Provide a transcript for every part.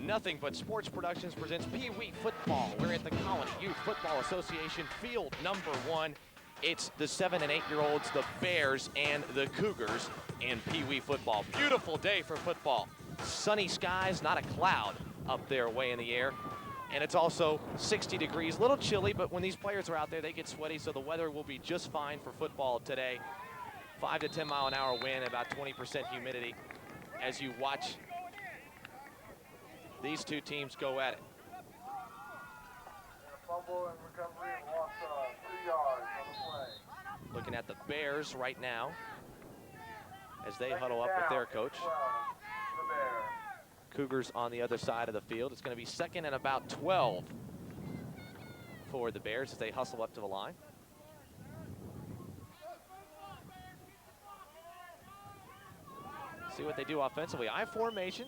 Nothing But Sports Productions presents Pee Wee Football. We're at the Colony Youth Football Association, field number 1. It's the 7- and 8-year-olds, the Bears, and the Cougars in Pee Wee Football. Beautiful day for football. Sunny skies, not a cloud up there way in the air. And it's also 60 degrees, a little chilly, but when these players are out there, they get sweaty, so the weather will be just fine for football today. 5 to 10 mile an hour wind, about 20% humidity as you watch these two teams go at it. Fumble and recovery and lost 3 yards on the play. Looking at the Bears right now as they huddle up with their coach. Cougars on the other side of the field. It's going to be 2nd and about 12 for the Bears as they hustle up to the line. See what they do offensively. I formation.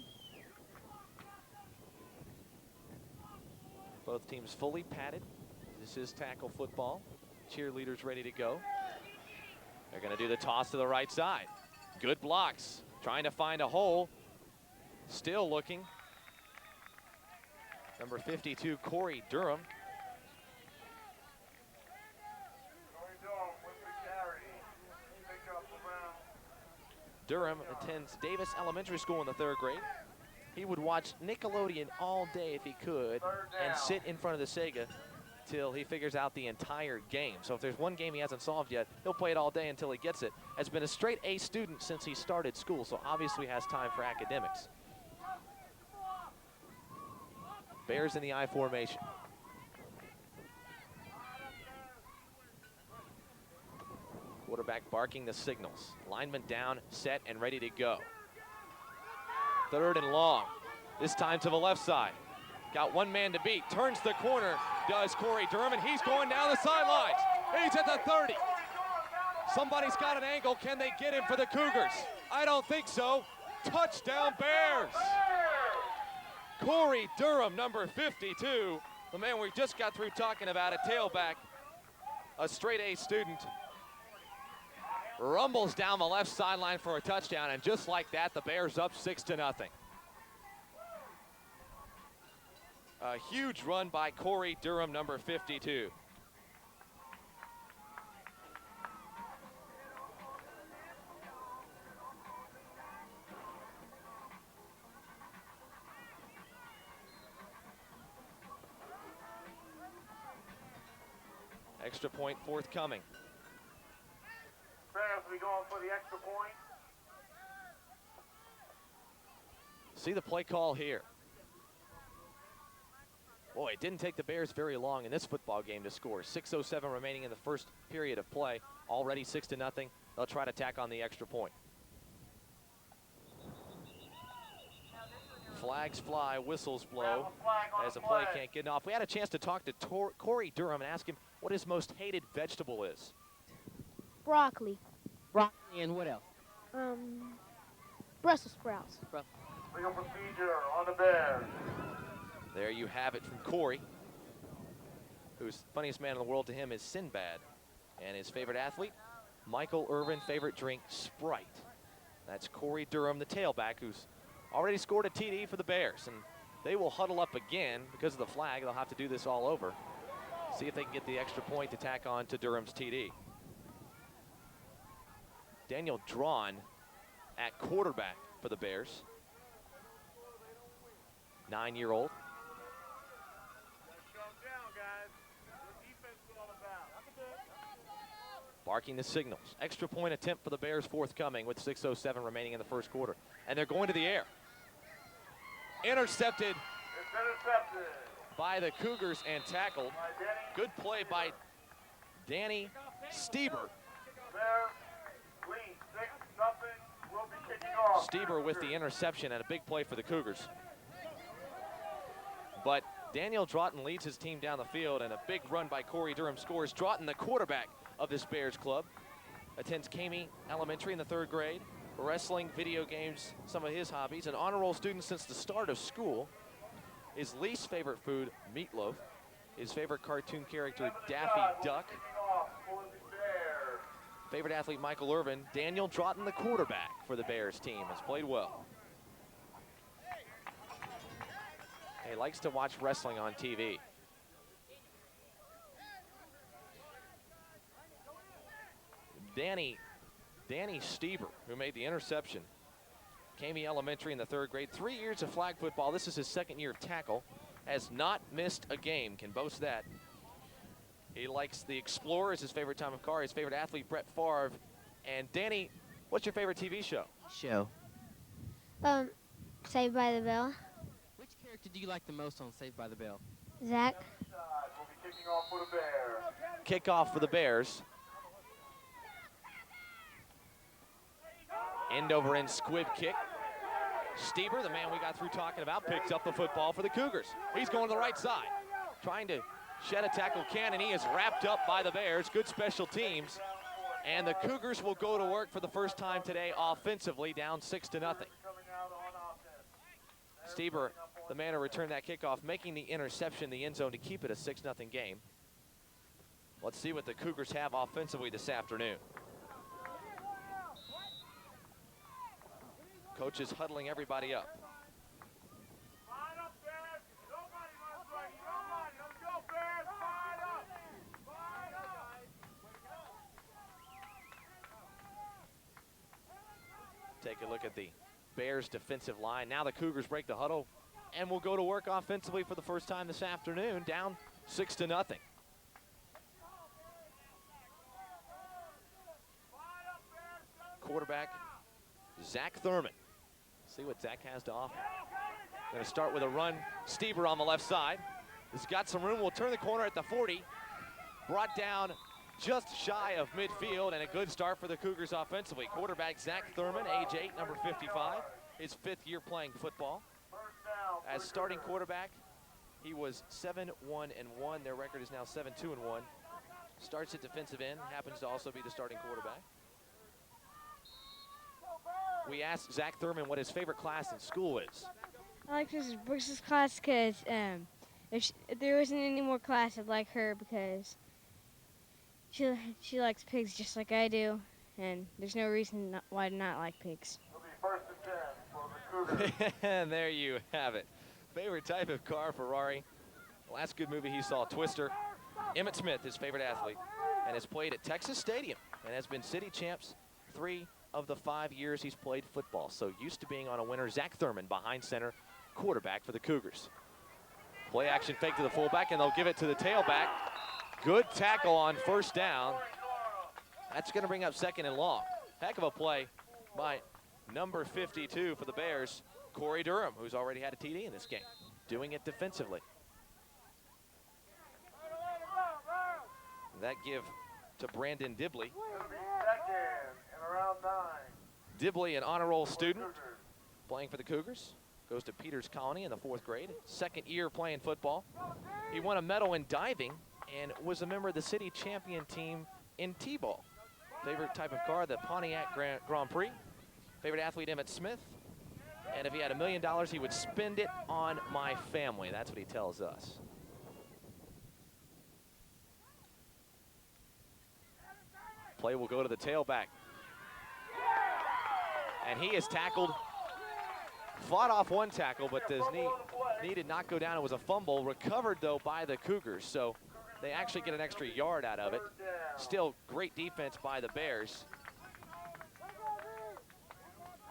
Both teams fully padded. This is tackle football. Cheerleaders ready to go. They're going to do the toss to the right side. Good blocks. Trying to find a hole. Still looking. Number 52, Corey Durham. Durham attends Davis Elementary School in the 3rd grade. He would watch Nickelodeon all day if he could and sit in front of the Sega till he figures out the entire game. So if there's one game he hasn't solved yet, he'll play it all day until he gets it. Has been a straight A student since he started school, so obviously has time for academics. Bears in the I formation. Quarterback barking the signals. Lineman down, set, and ready to go. 3rd and long. This time to the left side. Got one man to beat. Turns the corner, does Corey Durham, and he's going down the sidelines. He's at the 30. Somebody's got an angle. Can they get him for the Cougars? I don't think so. Touchdown Bears. Corey Durham, number 52. The man we just got through talking about, a tailback, a straight A student. Rumbles down the left sideline for a touchdown, and just like that, the Bears up 6-0. A huge run by Corey Durham, number 52. Extra point forthcoming. Bears will be going for the extra point. See the play call here. Boy, it didn't take the Bears very long in this football game to score. 6:07 remaining in the first period of play. Already 6-0. They'll try to tack on the extra point. Flags fly, whistles blow as the play can't get off. We had a chance to talk to Corey Durham and ask him what his most hated vegetable is. Broccoli. Broccoli and what else? Brussels sprouts. Legal procedure on the Bears. There you have it from Corey, who's the funniest man in the world to him is Sinbad. And his favorite athlete, Michael Irvin, favorite drink, Sprite. That's Corey Durham, the tailback, who's already scored a TD for the Bears. And they will huddle up again because of the flag. They'll have to do this all over. See if they can get the extra point to tack on to Durham's TD. Daniel Drawn at quarterback for the Bears. 9-year-old. Barking the signals. Extra point attempt for the Bears forthcoming with 6:07 remaining in the first quarter. And they're going to the air. Intercepted. It's intercepted By the Cougars and tackled. Good play by Danny Stieber. Bears lead 6-0. Will be kicking off. Stieber with the interception and a big play for the Cougars. But Daniel Draughton leads his team down the field, and a big run by Corey Durham scores. Draughton, the quarterback of this Bears club, attends Kamey Elementary in the 3rd grade. Wrestling, video games, some of his hobbies. An honor roll student since the start of school. His least favorite food, meatloaf. His favorite cartoon character, Daffy Duck. Favorite athlete, Michael Irvin. Daniel Draughton, the quarterback for the Bears team, has played well. likes to watch wrestling on TV. Danny Stieber, who made the interception. Camey Elementary in the 3rd grade. 3 years of flag football. This is his 2nd year of tackle. Has not missed a game, can boast that. He likes the Explorer as his favorite time of car, his favorite athlete, Brett Favre. And Danny, what's your favorite TV show? Saved by the Bell. Which character do you like the most on Saved by the Bell? Zach. We'll be kicking off for the Bears. Kickoff for the Bears. End over end squib kick. Stieber, the man we got through talking about, picks up the football for the Cougars. He's going to the right side, trying to shed a tackle can, and he is wrapped up by the Bears. Good special teams. And the Cougars will go to work for the first time today offensively, down 6-0. Stieber, the man who returned that kickoff, making the interception in the end zone to keep it a 6-0 game. Let's see what the Cougars have offensively this afternoon. Coach is huddling everybody up. Take a look at the Bears defensive line. Now the Cougars break the huddle and will go to work offensively for the first time this afternoon, down 6-0. Quarterback Zach Thurman. See what Zach has to offer. Going to start with a run. Stieber on the left side. He's got some room. Will turn the corner at the 40. Brought down just shy of midfield, and a good start for the Cougars offensively. Quarterback Zach Thurman, age 8, number 55. His 5th year playing football. As starting quarterback, he was 7-1-1. Their record is now 7-2-1. Starts at defensive end, happens to also be the starting quarterback. We asked Zach Thurman what his favorite class in school is. I like Mrs. Brooks's class because if there wasn't any more class, I'd like her because she likes pigs just like I do, and there's no reason why to not like pigs. It'll be 1st and 10 for the Cougars. And there you have it. Favorite type of car, Ferrari. Last good movie he saw, Twister. Emmitt Smith, his favorite athlete, and has played at Texas Stadium and has been city champs 3 of the 5 years he's played football. So used to being on a winner. Zach Thurman behind center, quarterback for the Cougars. Play action fake to the fullback, and they'll give it to the tailback. Good tackle on 1st down. That's going to bring up 2nd and long. Heck of a play by number 52 for the Bears, Corey Durham, who's already had a TD in this game, doing it defensively. That give to Brandon Dibley. It'll be 2nd and around 9. Dibley, an honor roll student, playing for the Cougars. Goes to Peters Colony in the 4th grade. 2nd year playing football. He won a medal in diving and was a member of the city champion team in T-ball. Favorite type of car, the Pontiac Grand Prix. Favorite athlete, Emmitt Smith. And if he had $1 million, he would spend it on my family. That's what he tells us. Play will go to the tailback. And he is tackled. Fought off one tackle, but his knee did not go down. It was a fumble. Recovered, though, by the Cougars. So they actually get an extra yard out of it. Still great defense by the Bears.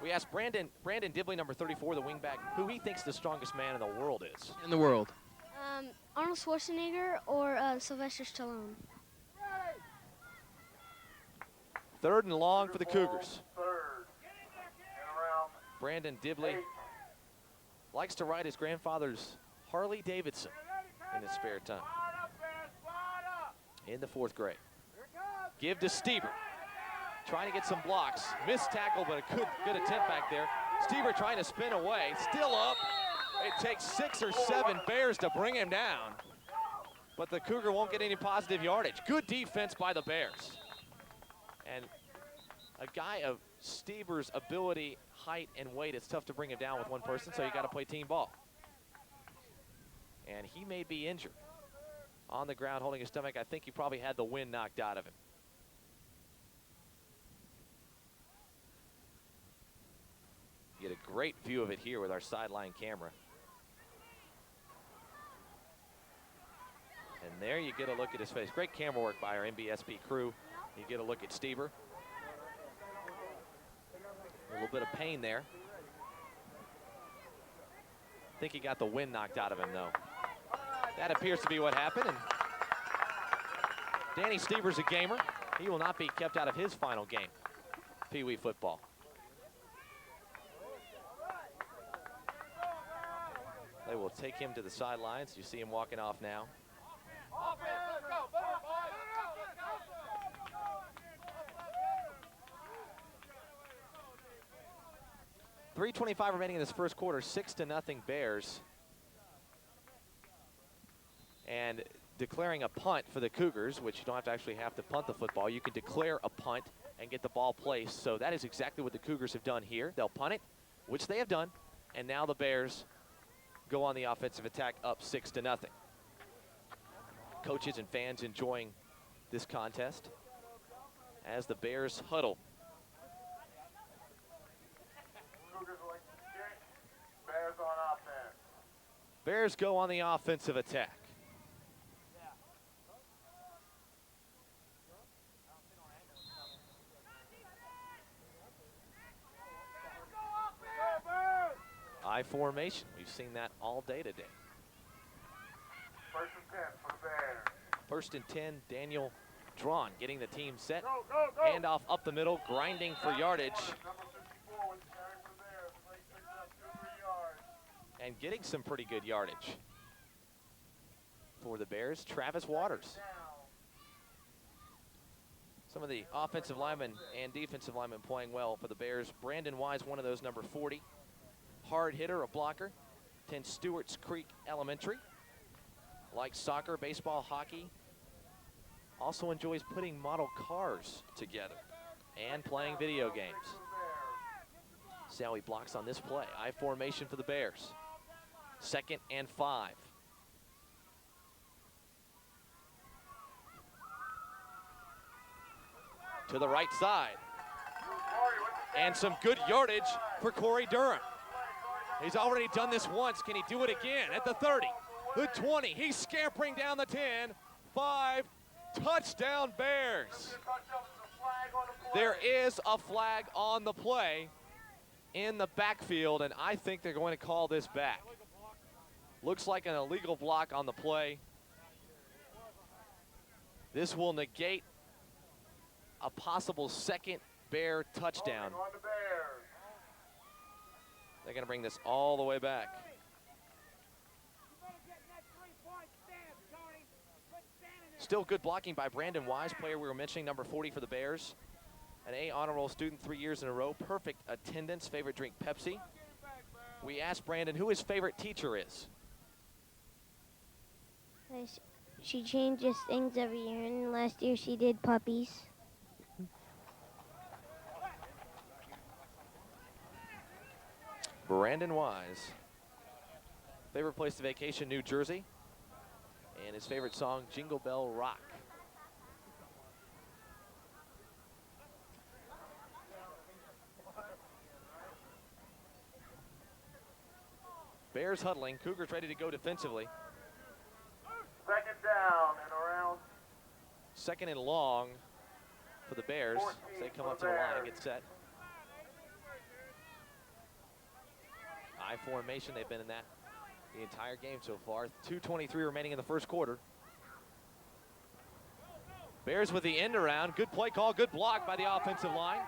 We asked Brandon Dibley, number 34, the wingback, who he thinks the strongest man in the world is. In the world. Arnold Schwarzenegger or Sylvester Stallone. 3rd and long for the Cougars. 3rd and around Brandon Dibley 8. likes to ride his grandfather's Harley Davidson in his spare time. In the 4th grade. Give to Stieber. Trying to get some blocks. Missed tackle, but a good attempt back there. Stieber trying to spin away. Still up. It takes 6 or 7 Bears to bring him down. But the Cougar won't get any positive yardage. Good defense by the Bears. And a guy of Stieber's ability, height, and weight, it's tough to bring him down with one person, so you got to play team ball. And he may be injured. On the ground holding his stomach. I think he probably had the wind knocked out of him. You get a great view of it here with our sideline camera. And there you get a look at his face. Great camera work by our NBSP crew. You get a look at Stever. A little bit of pain there. I think he got the wind knocked out of him, though. That appears to be what happened. And Danny Stever's a gamer. He will not be kept out of his final game. Pee Wee football. They will take him to the sidelines. You see him walking off now. 3:25 remaining in this first quarter, 6-0 Bears. And declaring a punt for the Cougars, which you don't have to punt the football. You can declare a punt and get the ball placed. So that is exactly what the Cougars have done here. They'll punt it, which they have done, and now the Bears go on the offensive attack up 6-0. Coaches and fans enjoying this contest as the Bears huddle. Cougars like to kick. Bears on offense. Bears go on the offensive attack. I formation. We've seen that all day today. 1st and 10 for the Bears. 1st and 10, Daniel Drawn getting the team set. Go, go, go. Handoff up the middle, grinding for yardage. Number 54 with the carry for the Bears. They picked up 2-3 yards. And getting some pretty good yardage for the Bears, Travis Waters. Some of the offensive linemen and defensive linemen playing well for the Bears. Brandon Wise, one of those, number 40. Hard hitter, a blocker. Attends Stewart's Creek Elementary. Likes soccer, baseball, hockey. Also enjoys putting model cars together and playing video games. See how he blocks on this play. I formation for the Bears. 2nd and 5. To the right side. And some good yardage for Corey Durham. He's already done this once. Can he do it again at the 30, the 20? He's scampering down the 10, 5, touchdown Bears. There is a flag on the play in the backfield, and I think they're going to call this back. Looks like an illegal block on the play. This will negate a possible second Bear touchdown. They're going to bring this all the way back. Still good blocking by Brandon Wise, player we were mentioning, number 40 for the Bears. An A honor roll student 3 years in a row. Perfect attendance, favorite drink Pepsi. We asked Brandon who his favorite teacher is. She changes things every year, and last year she did puppies. Brandon Wise. Favorite place to vacation, New Jersey. And his favorite song, Jingle Bell Rock. Bears huddling. Cougars ready to go defensively. 2nd down and around. 2nd and long for the Bears as they come up to the line and get set. I formation, they've been in that the entire game so far. 2:23 remaining in the first quarter. Bears with the end around. Good play call, good block by the offensive line.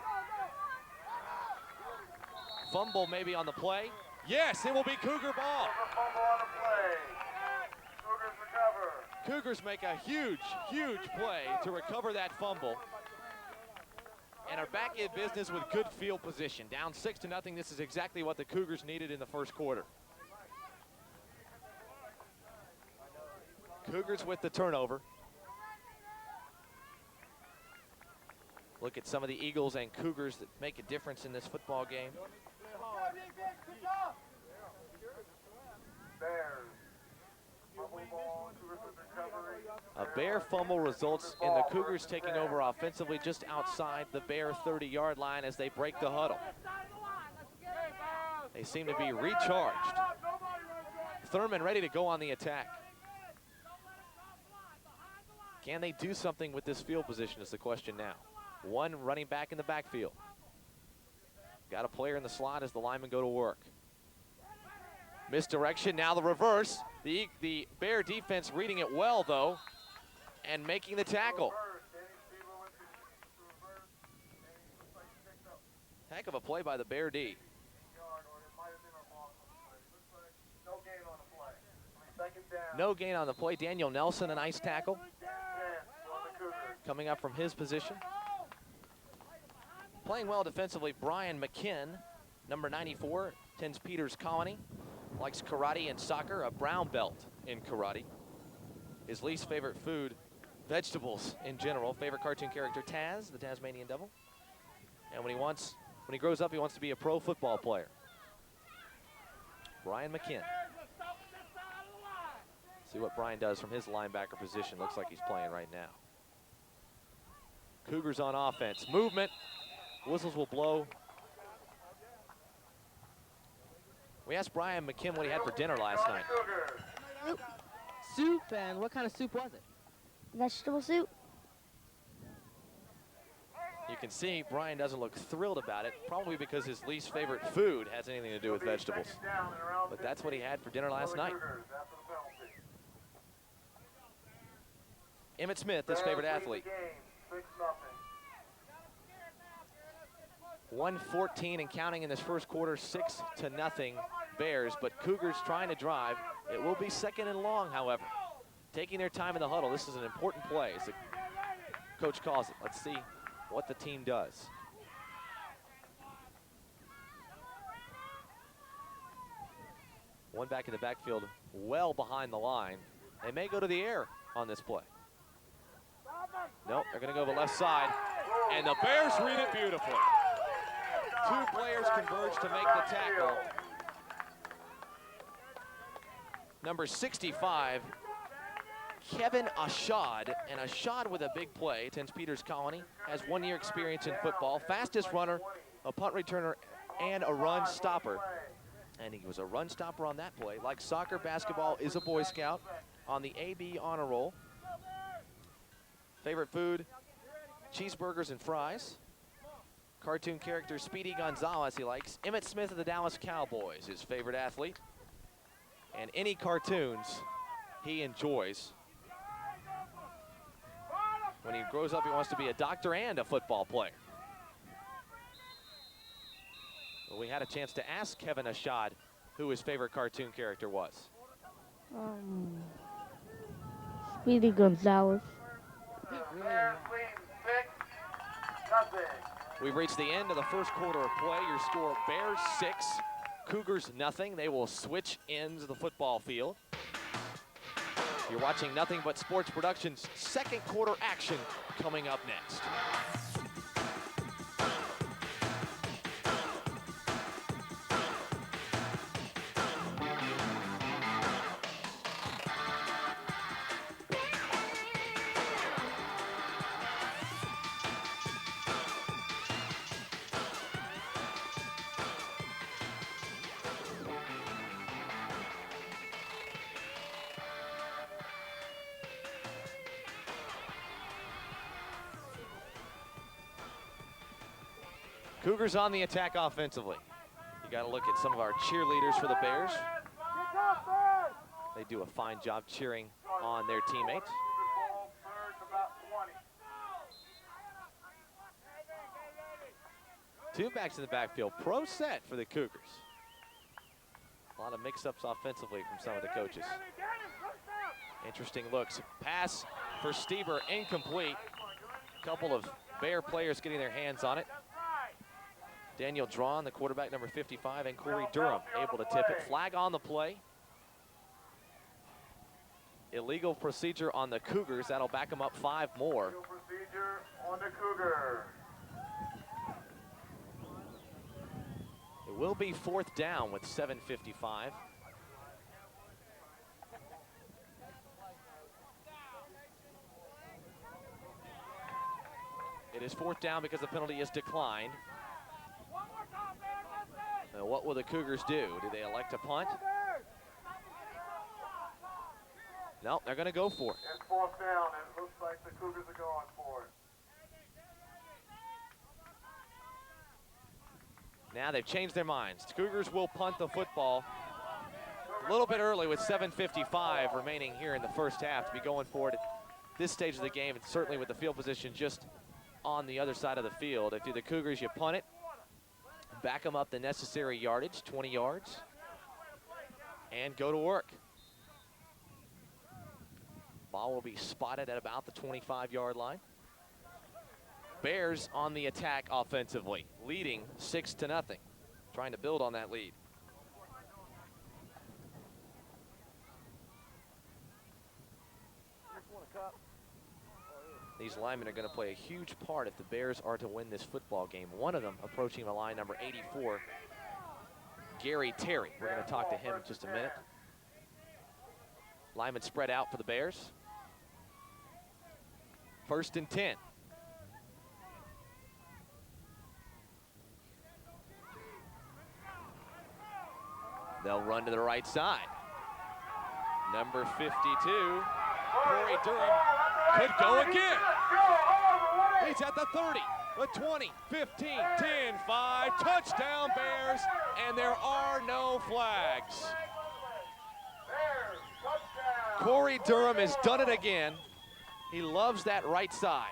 Fumble maybe on the play. Yes, it will be Cougar ball. Fumble on the play. Cougars recover. Cougars make a huge, huge play to recover that fumble. And are back in business with good field position. Down 6-0. This is exactly what the Cougars needed in the first quarter. Cougars with the turnover. Look at some of the Eagles and Cougars that make a difference in this football game. Bears. Fumble ball. Cougars with recovery. A Bear fumble results in the Cougars taking over offensively just outside the Bear 30-yard line as they break the huddle. They seem to be recharged. Thurman ready to go on the attack. Can they do something with this field position is the question now. One running back in the backfield. Got a player in the slot as the linemen go to work. Misdirection, now the reverse. The Bear defense reading it well, though, and making the tackle. Heck of a play by the Bear D. No gain on the play. Daniel Nelson, a nice tackle. Coming up from his position. Playing well defensively, Brian McKinn, number 94, attends Peters Colony. Likes karate and soccer, a brown belt in karate. His least favorite food, vegetables in general. Favorite cartoon character, Taz, the Tasmanian Devil. And when he grows up, he wants to be a pro football player. Brian McKinn. See what Brian does from his linebacker position. Looks like he's playing right now. Cougars on offense. Movement. Whistles will blow. We asked Brian McKinn what he had for dinner last night. Soup, and what kind of soup was it? Vegetable soup. You can see Brian doesn't look thrilled about it, probably because his least favorite food has anything to do with vegetables. But that's what he had for dinner last night. Emmitt Smith, his favorite athlete. 1:14 and counting in this first quarter, 6-0 Bears, but Cougars trying to drive. It will be second and long, however. Taking their time in the huddle. This is an important play, as the coach calls it. Let's see what the team does. One back in the backfield, well behind the line. They may go to the air on this play. Nope, they're gonna go to the left side, and the Bears read it beautifully. Two players converge to make the tackle. Number 65, Kevin Ashad, and Ashad with a big play. Attends Peters Colony, has 1 year experience in football. Fastest runner, a punt returner, and a run stopper. And he was a run stopper on that play. Like soccer, basketball, is a Boy Scout on the AB honor roll. Favorite food, cheeseburgers and fries. Cartoon character Speedy Gonzalez he likes. Emmitt Smith of the Dallas Cowboys, his favorite athlete. And any cartoons he enjoys. When he grows up, he wants to be a doctor and a football player. Well, we had a chance to ask Kevin Ashad who his favorite cartoon character was. Speedy Gonzalez. We've reached the end of the first quarter of play. Your score, Bears 6, Cougars nothing. They will switch ends of the football field. You're watching Nothing But Sports Productions' second quarter action coming up next. Cougars on the attack offensively. You got to look at some of our cheerleaders for the Bears. They do a fine job cheering on their teammates. Two backs in the backfield. Pro set for the Cougars. A lot of mix-ups offensively from some of the coaches. Interesting looks. Pass for Stieber, incomplete. A couple of Bear players getting their hands on it. Daniel Drawn, the quarterback, number 55, and Corey Durham able to tip it. Flag on the play. Illegal procedure on the Cougars. That'll back them up 5 more. Illegal procedure on the Cougars. It will be 4th down with 7:55. It is 4th down because the penalty is declined. Now what will the Cougars do? Do they elect to punt? No, they're going to go for it. It's fourth down, and it looks like the Cougars are going for it. Now they've changed their minds. Cougars will punt the football a little bit early with 7:55 remaining here in the first half to be going for it at this stage of the game, and certainly with the field position just on the other side of the field. If you're the Cougars, you punt it, back them up the necessary yardage, 20 yards, and go to work. Ball will be spotted at about the 25-yard line. Bears on the attack offensively, leading 6-0, trying to build on that lead. These linemen are going to play a huge part if the Bears are to win this football game. One of them approaching the line, number 84, Gary Terry. We're going to talk to him in just a minute. Linemen spread out for the Bears. 1st and 10. They'll run to the right side. Number 52, Corey Durham, could go again. He's at the 30, the 20, 15, 10, 5, touchdown Bears, and there are no flags. Corey Durham has done it again. He loves that right side.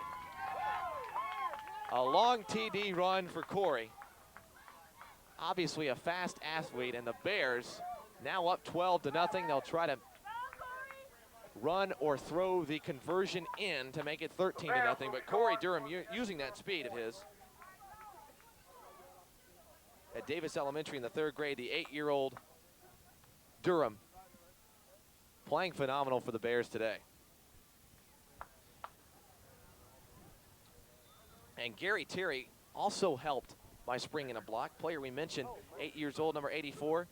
A long TD run for Corey. Obviously a fast athlete, and the Bears now up 12-0. They'll try to run or throw the conversion in to make it 13-0, but Corey Durham using that speed of his. At Davis Elementary in the 3rd grade, the 8-year-old Durham playing phenomenal for the Bears today. And Gary Terry also helped by springing a block. Player we mentioned, 8 years old, number 84.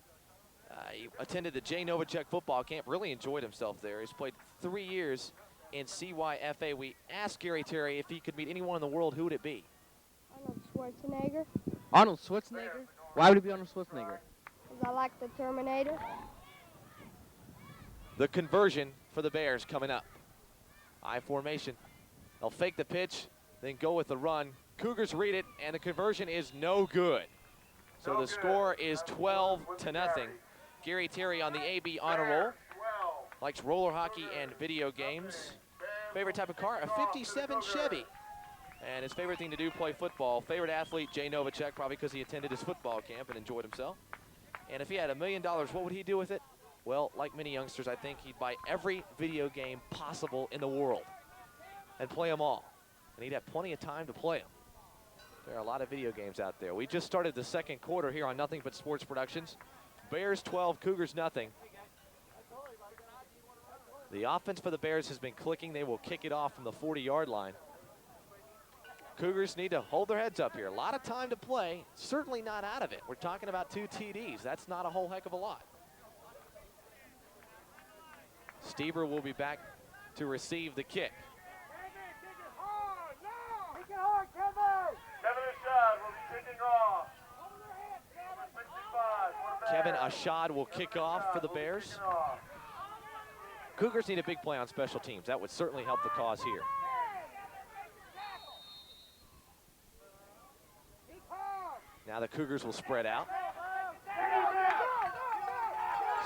He attended the Jay Novacek football camp, really enjoyed himself there. He's played 3 years in CYFA. We asked Gary Terry if he could meet anyone in the world, who would it be? Arnold Schwarzenegger, Arnold Schwarzenegger? Why would it be Arnold Schwarzenegger? because I like the Terminator. The conversion for the Bears coming up. I formation. They'll fake the pitch, then go with the run. Cougars read it, and the conversion is no good. So the score is 12-0. Gary Terry on the AB honor roll. Likes roller hockey and video games. Favorite type of car, a 57 Chevy. And his favorite thing to do, play football. Favorite athlete, Jay Novacek, probably because he attended his football camp and enjoyed himself. And if he had $1 million, what would he do with it? Well, like many youngsters, I think he'd buy every video game possible in the world and play them all. And he'd have plenty of time to play them. There are a lot of video games out there. We just started the 2nd quarter here on Nothing But Sports Productions. Bears 12, Cougars nothing. The offense for the Bears has been clicking. They will kick it off from the 40-yard line. Cougars need to hold their heads up here. A lot of time to play, certainly not out of it. We're talking about 2 TDs. That's not a whole heck of a lot. Stever will be back to receive the kick. Kevin Ashad will kick off for the Bears. Cougars need a big play on special teams. That would certainly help the cause here. Now the Cougars will spread out.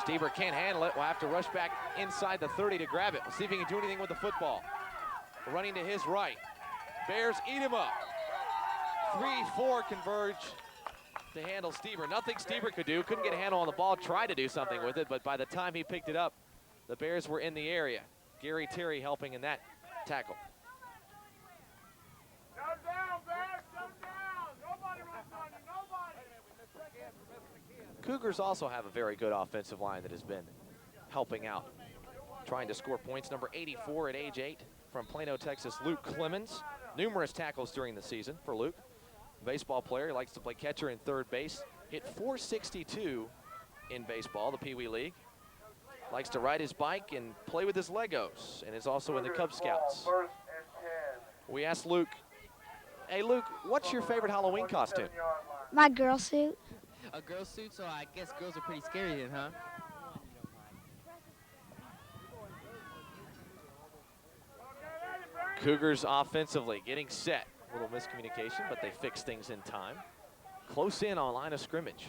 Stever can't handle it. Will have to rush back inside the 30 to grab it. We'll see if he can do anything with the football. Running to his right. Bears eat him up. 3-4 converge to handle Stever. Nothing Stever could do. Couldn't get a handle on the ball. Tried to do something with it, but by the time he picked it up, the Bears were in the area. Gary Terry helping in that tackle. Cougars also have a very good offensive line that has been helping out, trying to score points. Number 84 at age 8 from Plano, Texas, Luke Clemens. Numerous tackles during the season for Luke. Baseball player, he likes to play catcher and third base. Hit .462 in baseball, the Pee Wee League. Likes to ride his bike and play with his Legos, and is also in the Cub Scouts. We asked Luke, hey Luke, what's your favorite Halloween costume? My girl suit. A girl suit, so I guess girls are pretty scary then, huh? Cougars offensively getting set. A little miscommunication, but they fix things in time. Close in on line of scrimmage.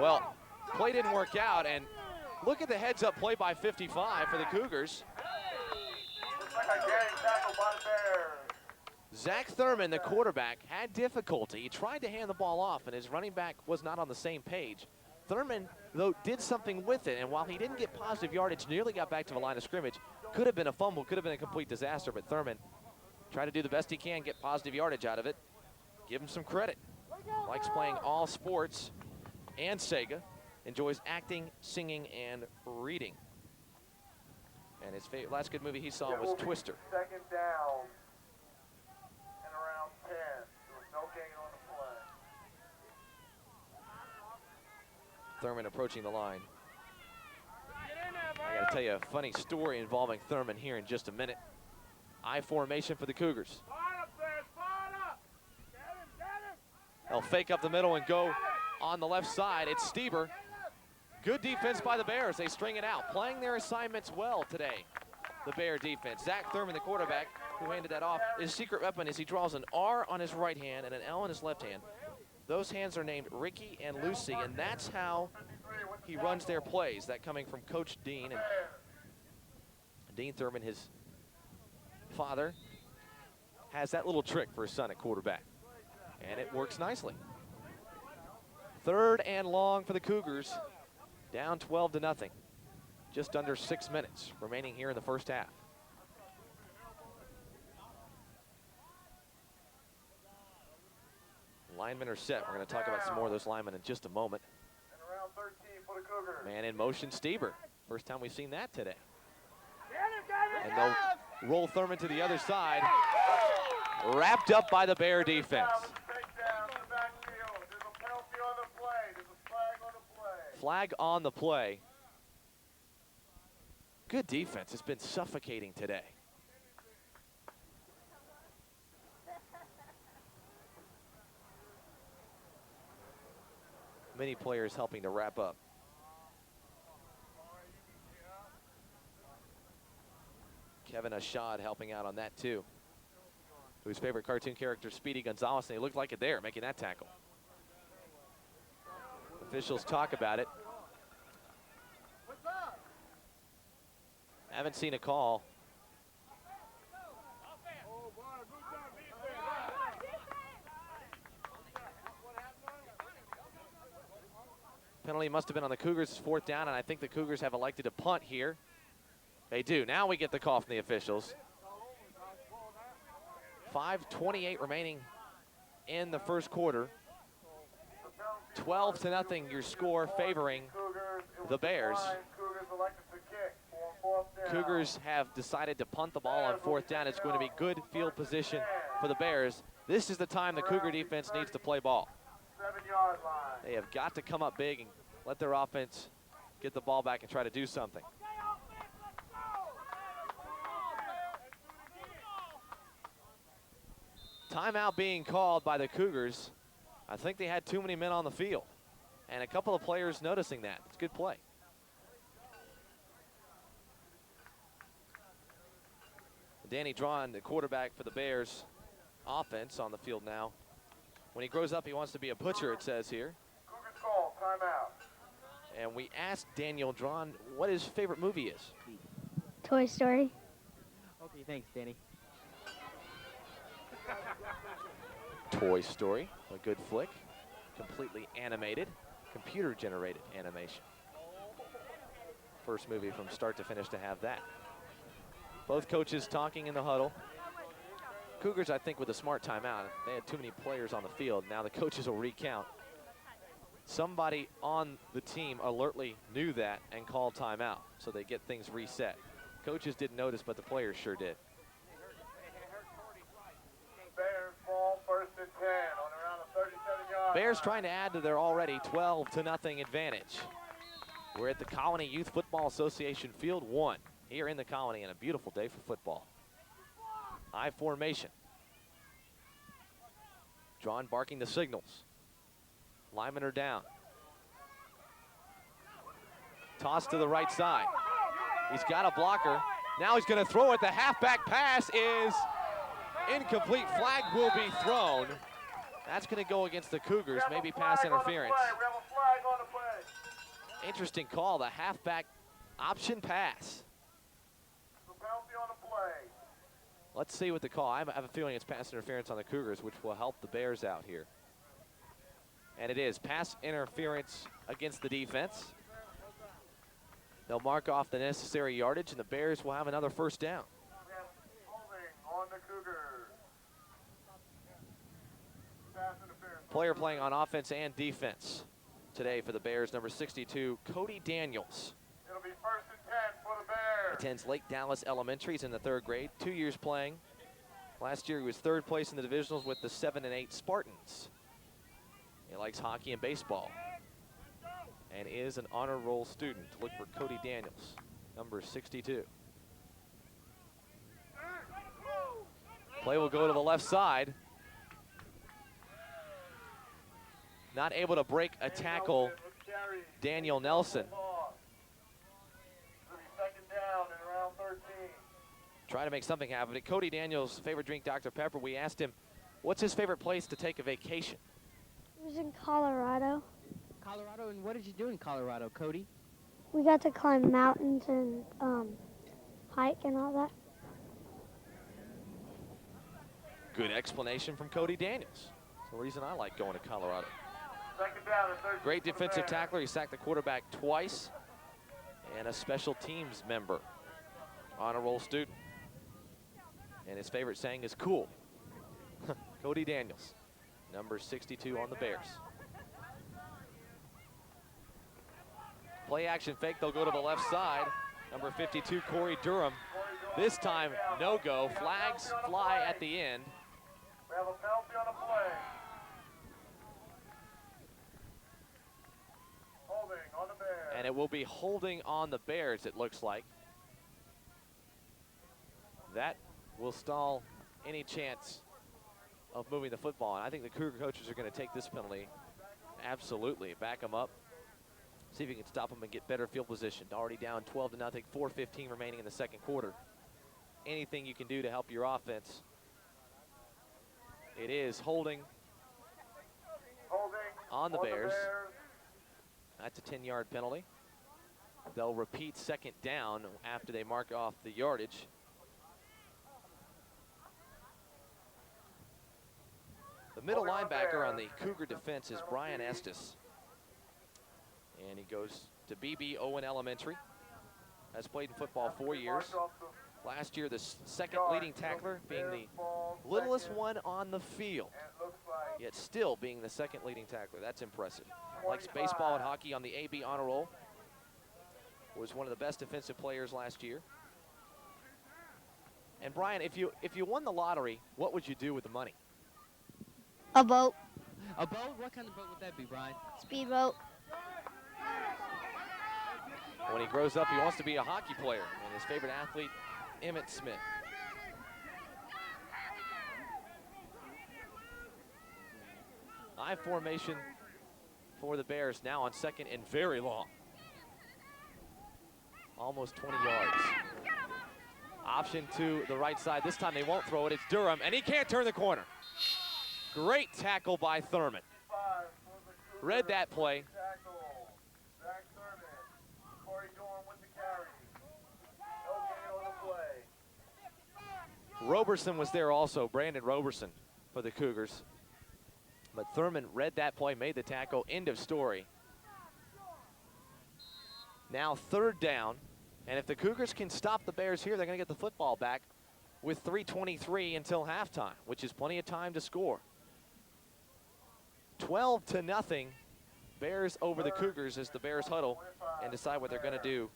Well, play didn't work out, and look at the heads-up play by 55 for the Cougars. Zach Thurman, the quarterback, had difficulty. He tried to hand the ball off, and his running back was not on the same page. Thurman, though, did something with it, and while he didn't get positive yardage, nearly got back to the line of scrimmage. Could have been a fumble, could have been a complete disaster, but Thurman tried to do the best he can, get positive yardage out of it. Give him some credit. Likes playing all sports and Sega. Enjoys acting, singing, and reading. And his last good movie he saw was Twister. Second down and around 10. There was no gain on the play. Thurman approaching the line. I gotta tell you a funny story involving Thurman here in just a minute. I formation for the Cougars. They'll fake up the middle and go on the left side. It's Stieber. Good defense by the Bears. They string it out. Playing their assignments well today, the Bear defense. Zach Thurman, the quarterback, who handed that off. His secret weapon is he draws an R on his right hand and an L on his left hand. Those hands are named Ricky and Lucy, and that's how he runs their plays. That coming from Coach Dean. And Dean Thurman, his father, has that little trick for his son at quarterback, and it works nicely. 3rd and long for the Cougars, down 12-0. Just under 6 minutes remaining here in the first half. Linemen are set. We're going to talk about some more of those linemen in just a moment. And around 13 for the Cougars. Man in motion, Stieber. First time we've seen that today. And they'll roll Thurman to the other side. Wrapped up by the Bear defense. Flag on the play. Good defense. It's been suffocating today. Many players helping to wrap up. Kevin Ashad helping out on that too. Whose favorite cartoon character, Speedy Gonzalez, and he looked like it there, making that tackle. Officials talk about it. Haven't seen a call. Penalty must have been on the Cougars' 4th down, and I think the Cougars have elected to punt here. They do. Now we get the call from the officials. 5:28 remaining in the first quarter. 12-0 your score, favoring the Bears. Cougars have decided to punt the ball on 4th down. It's going to be good field position for the Bears. This is the time the Cougar defense needs to play ball. 7-yard line. They have got to come up big and let their offense get the ball back and try to do something. Timeout being called by the Cougars. I think they had too many men on the field, and a couple of players noticing that. It's a good play. Danny Drawn, the quarterback for the Bears offense, on the field now. When he grows up, he wants to be a butcher, it says here. Cougars call, timeout. And we asked Daniel Drawn what his favorite movie is. Toy Story. Okay, thanks, Danny. Toy Story, a good flick. Completely animated, computer-generated animation. First movie from start to finish to have that. Both coaches talking in the huddle. Cougars, I think, with a smart timeout. They had too many players on the field. Now the coaches will recount. Somebody on the team alertly knew that and called timeout, so they get things reset. Coaches didn't notice, but the players sure did. Bears ball, 1st and 10 on around the 37-yard. Bears trying to add to their already 12-0 advantage. We're at the Colony Youth Football Association Field 1 here in the Colony, and a beautiful day for football. I formation. Drawn barking the signals. Linemen are down. Toss to the right side. He's got a blocker. Now he's going to throw it. The halfback pass is incomplete. Flag will be thrown. That's going to go against the Cougars, maybe pass interference. We have a flag on the play. Interesting call, the halfback option pass. The penalty on the play. Let's see what the call. I have a feeling it's pass interference on the Cougars, which will help the Bears out here. And it is pass interference against the defense. They'll mark off the necessary yardage, and the Bears will have another first down. We have holding on the Cougars. Pass interference. Player playing on offense and defense today for the Bears, number 62, Cody Daniels. It'll be 1st and 10 for the Bears. Attends Lake Dallas Elementary. He's in the 3rd grade, 2 years playing. Last year he was 3rd place in the divisionals with the 7 and 8 Spartans. He likes hockey and baseball and is an honor roll student. Look for Cody Daniels, number 62. Play will go to the left side. Not able to break a tackle, Daniel Nelson. It'll be 2nd down and around 13. Trying to make something happen. Cody Daniels' favorite drink, Dr. Pepper. We asked him, what's his favorite place to take a vacation? It was in Colorado. Colorado, and what did you do in Colorado, Cody? We got to climb mountains and hike and all that. Good explanation from Cody Daniels. That's the reason I like going to Colorado. 2nd down and 13. Great for the defensive Bears. tackler. He sacked the quarterback twice. And a special teams member. Honor roll student. And his favorite saying is cool. Cody Daniels, number 62 on the Bears. Play action fake, they'll go to the left side. Number 52, Corey Durham. This time, no go. Flags fly at the end. We have a penalty on the play. Holding on the Bears. And it will be holding on the Bears, it looks like. That will stall any chance of moving the football. And I think the Cougar coaches are going to take this penalty. Absolutely, back them up. See if you can stop them and get better field position. Already down 12-0, 4:15 remaining in the 2nd quarter. Anything you can do to help your offense. It is holding Holding on the Bears. That's a 10-yard penalty. They'll repeat 2nd down after they mark off the yardage. The middle linebacker on the Cougar defense is Brian Estes. And he goes to BB Owen Elementary. Has played in football 4 years. Last year, the 2nd leading tackler, being the littlest one on the field, yet still being the 2nd leading tackler. That's impressive. Likes baseball and hockey on the AB honor roll. Was one of the best defensive players last year. And Brian, if you won the lottery, what would you do with the money? A boat. A boat? What kind of boat would that be, Brian? Speedboat. When he grows up, he wants to be a hockey player, and his favorite athlete, Emmitt Smith. I formation for the Bears now on 2nd and very long. Almost 20 yards. Option to the right side. This time they won't throw it. It's Durham, and he can't turn the corner. Great tackle by Thurman. Read that play. Roberson was there also, Brandon Roberson for the Cougars. But Thurman read that play, made the tackle, end of story. Now 3rd down, and if the Cougars can stop the Bears here, they're going to get the football back with 3:23 until halftime, which is plenty of time to score. 12-0, Bears over the Cougars as the Bears huddle and decide what they're going to do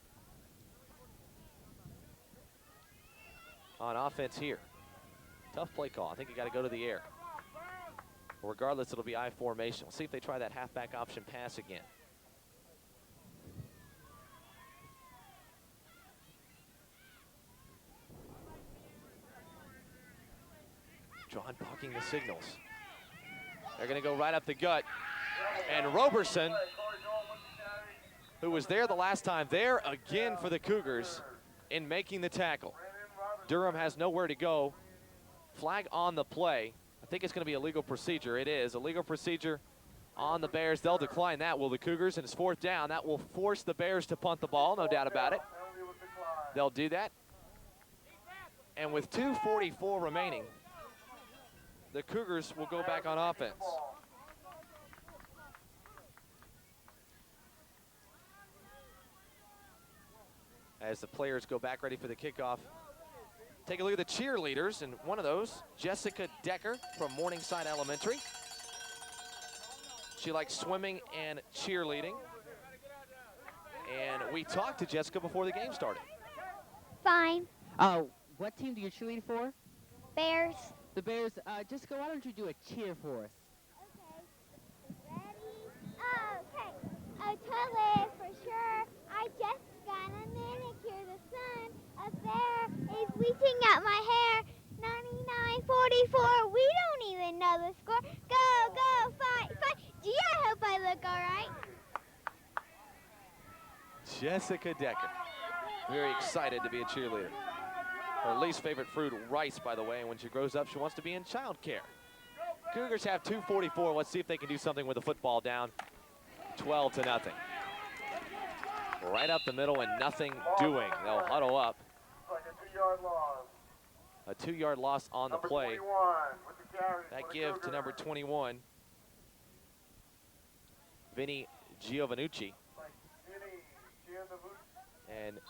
on offense here. Tough play call. I think you got to go to the air. Regardless, it'll be I formation. We'll see if they try that halfback option pass again. John barking the signals. They're going to go right up the gut. And Roberson, who was there the last time, there again for the Cougars, in making the tackle. Durham has nowhere to go. Flag on the play. I think it's going to be a legal procedure. It is a legal procedure on the Bears. They'll decline that, will the Cougars? And it's 4th down. That will force the Bears to punt the ball, no doubt about it. They'll do that. And with 2:44 remaining, the Cougars will go back on offense. As the players go back ready for the kickoff, take a look at the cheerleaders, and one of those, Jessica Decker from Morningside Elementary. She likes swimming and cheerleading. And we talked to Jessica before the game started. Fine. What team do you cheerlead for? Bears. The Bears. Jessica, why don't you do a cheer for us? Okay. Ready? Okay. A toilet for sure. I just got a manicure. The sun up there is bleaching out my hair. 99-44. We don't even know the score. Go, fight. Gee, I hope I look all right. Jessica Decker, very excited to be a cheerleader. Her least favorite fruit, rice, by the way, and when she grows up, she wants to be in childcare. Cougars have 2:44. Let's see if they can do something with the football down 12-0. Right up the middle and nothing doing. They'll huddle up. Like a 2-yard loss. A 2-yard loss on the Number play. 21 with the carry That for the give to Cougars. number 21, Vinny Giovannucci. Like Vinny Giovannucci. And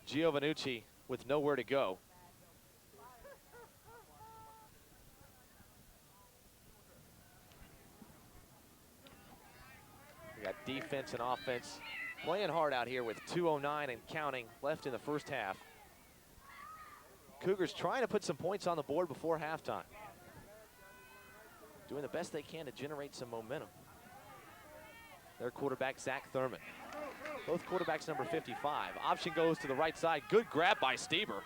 Giovannucci with nowhere to go. We got defense and offense playing hard out here with 2:09 and counting left in the first half. Cougars trying to put some points on the board before halftime. Doing the best they can to generate some momentum. Their quarterback, Zach Thurman. Both quarterbacks number 55. Option goes to the right side. Good grab by Stieber.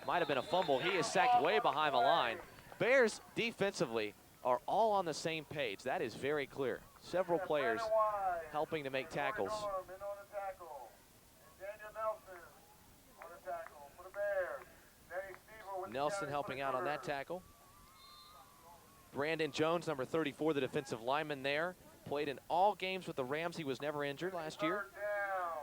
Might have been a fumble. He is sacked way behind the line. Bears defensively are all on the same page. That is very clear. Several players helping to make tackles. Nelson helping out on that tackle. Brandon Jones, number 34, the defensive lineman there. Played in all games with the Rams. He was never injured last year.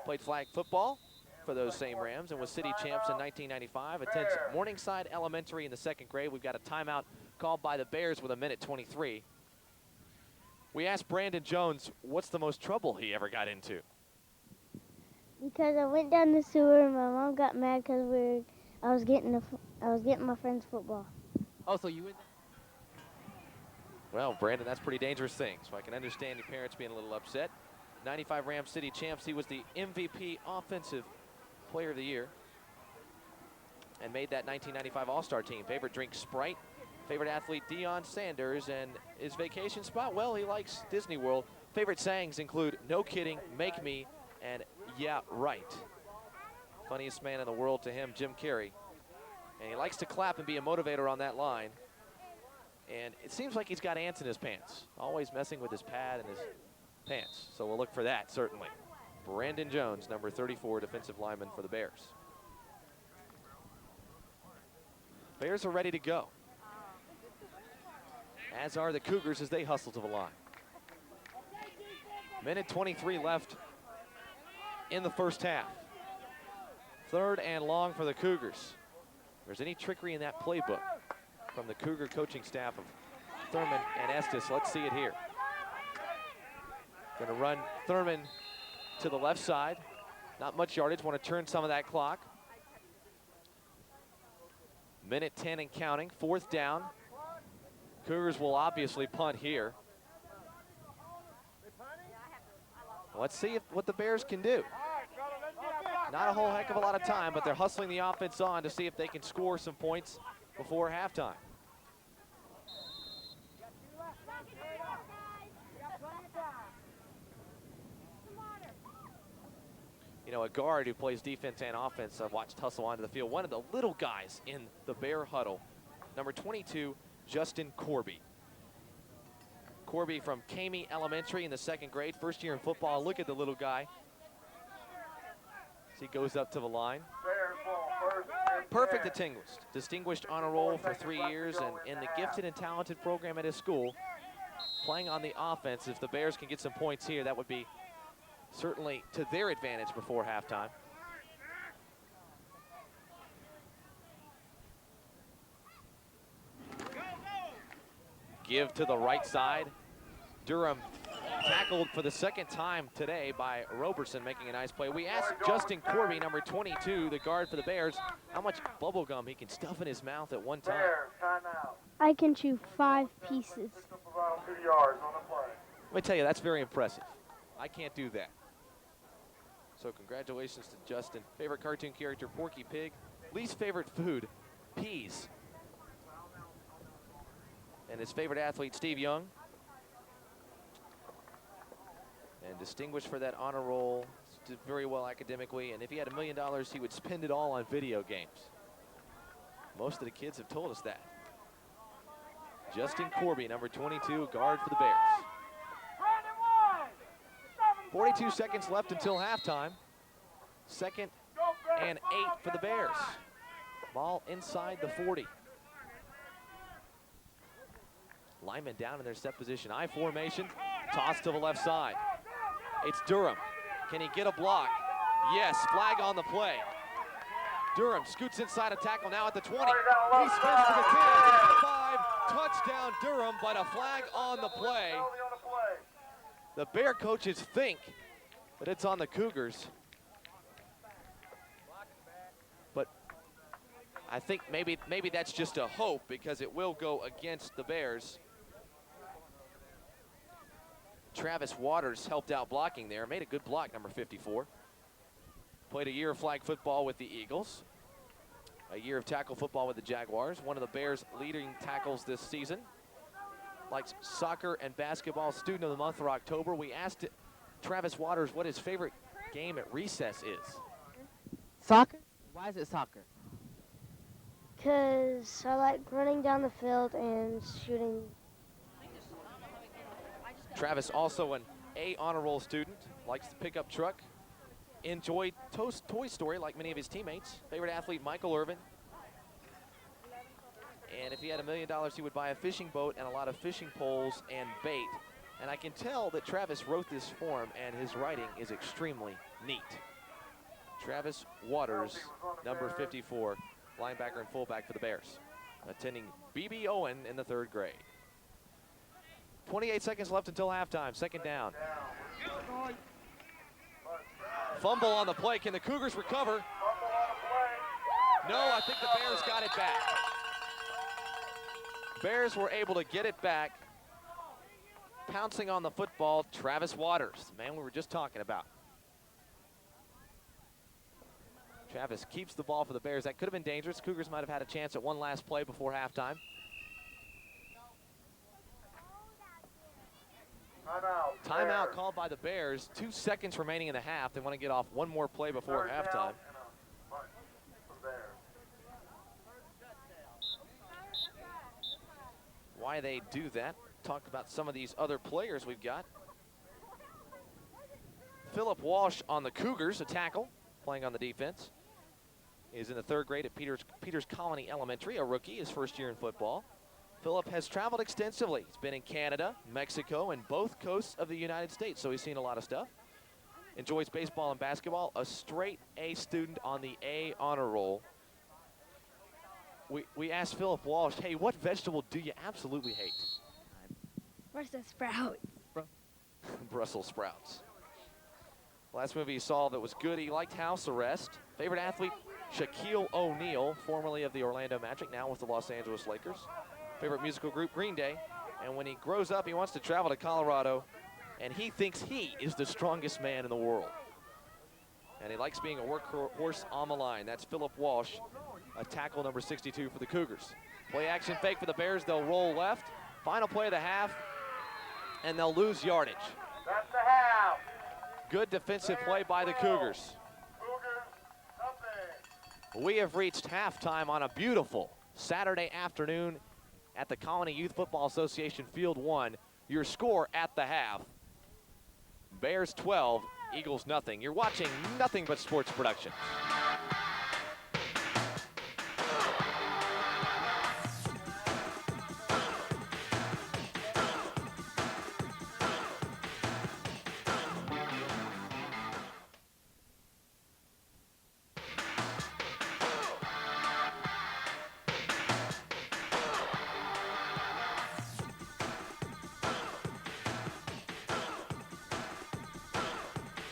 Played flag football for those same Rams and was city champs in 1995. Attends Morningside Elementary in the 2nd grade. We've got a timeout called by the Bears with 1:23. We asked Brandon Jones what's the most trouble he ever got into. Because I went down the sewer and my mom got mad because I was getting my friend's football. Oh, so you would. Well, Brandon, that's a pretty dangerous thing, so I can understand your parents being a little upset. 95 Rams city champs. He was the MVP Offensive Player of the Year and made that 1995 All-Star team. Favorite drink, Sprite. Favorite athlete, Deion Sanders. And his vacation spot, well, he likes Disney World. Favorite sayings include, no kidding, make me, and yeah, right. Funniest man in the world to him, Jim Carrey. And he likes to clap and be a motivator on that line. And it seems like he's got ants in his pants, always messing with his pad and his pants. So we'll look for that, certainly. Brandon Jones, number 34, defensive lineman for the Bears. Bears are ready to go, as are the Cougars as they hustle to the line. 1:23 left in the first half. 3rd and long for the Cougars. If there's any trickery in that playbook from the Cougar coaching staff of Thurman and Estes, let's see it here. Going to run Thurman to the left side. Not much yardage, want to turn some of that clock. 1:10 and counting, 4th down. Cougars will obviously punt here. Let's see what the Bears can do. Not a whole heck of a lot of time, but they're hustling the offense on to see if they can score some points before halftime. You know, a guard who plays defense and offense, I've watched hustle onto the field. One of the little guys in the Bear huddle, number 22, Justin Corby. Corby from Kamey Elementary in the 2nd grade, 1st year in football. Look at the little guy. He goes up to the line. Bears ball first and Perfect 10. distinguished honor roll for 3 years, and in the gifted and talented program at his school, playing on the offense. If the Bears can get some points here, that would be certainly to their advantage before halftime. Give to the right side. Durham tackled for the second time today by Roberson, making a nice play. We asked Justin Corby, number 22, the guard for the Bears, how much bubble gum he can stuff in his mouth at one time. Bears, timeout. I can chew 5 pieces. Picked up about 2 yards on the play. Let me tell you, that's very impressive. I can't do that. So congratulations to Justin. Favorite cartoon character, Porky Pig. Least favorite food, peas. And his favorite athlete, Steve Young. And distinguished for that honor roll, did very well academically, and if he had $1 million, he would spend it all on video games. Most of the kids have told us that. Justin Corby, number 22, guard for the Bears. 42 seconds left until halftime. 2nd and 8 for the Bears. Ball inside the 40. Linemen down in their set position. I formation, toss to the left side. It's Durham. Can he get a block? Yes, flag on the play. Durham scoots inside a tackle now at the 20. He spins to the 10, to the 5. Touchdown Durham, but a flag on the play. The Bear coaches think that it's on the Cougars. But I think maybe that's just a hope, because it will go against the Bears. Travis Waters helped out blocking there, made a good block, number 54. Played a year of flag football with the Eagles, a year of tackle football with the Jaguars, one of the Bears' leading tackles this season. Likes soccer and basketball, student of the month for October. We asked Travis Waters what his favorite game at recess is. Soccer? Why is it soccer? Because I like running down the field and shooting. Travis, also an A honor roll student, likes the pickup truck, enjoyed Toy Story like many of his teammates. Favorite athlete, Michael Irvin. And if he had $1 million, he would buy a fishing boat and a lot of fishing poles and bait. And I can tell that Travis wrote this form, and his writing is extremely neat. Travis Waters, number 54, linebacker and fullback for the Bears, attending B.B. Owen in the 3rd grade. 28 seconds left until halftime, 2nd down. Fumble on the play. Can the Cougars recover? No, I think the Bears got it back. Bears were able to get it back. Pouncing on the football, Travis Waters, the man we were just talking about. Travis keeps the ball for the Bears. That could have been dangerous. Cougars might have had a chance at one last play before halftime. Timeout called by the Bears. 2 seconds remaining in the half. They want to get off one more play before halftime. Why they do that, talk about some of these other players we've got. Philip Walsh on the Cougars, a tackle, playing on the defense. Is in the 3rd grade at Peters Colony Elementary, a rookie, his 1st year in football. Philip has traveled extensively. He's been in Canada, Mexico, and both coasts of the United States, so he's seen a lot of stuff. Enjoys baseball and basketball, a straight A student on the A honor roll. We asked Philip Walsh, hey, what vegetable do you absolutely hate? Brussels sprouts. Brussels sprouts. Last movie he saw that was good, he liked House Arrest. Favorite athlete, Shaquille O'Neal, formerly of the Orlando Magic, now with the Los Angeles Lakers. Favorite musical group, Green Day. And when he grows up, he wants to travel to Colorado, and he thinks he is the strongest man in the world. And he likes being a workhorse on the line. That's Philip Walsh, a tackle number 62 for the Cougars. Play action fake for the Bears. They'll roll left. Final play of the half, and they'll lose yardage. That's the half. Good defensive play by the Cougars. We have reached halftime on a beautiful Saturday afternoon at the Colony Youth Football Association Field 1. Your score at the half, Bears 12, Eagles nothing. You're watching Nothing But Sports Production.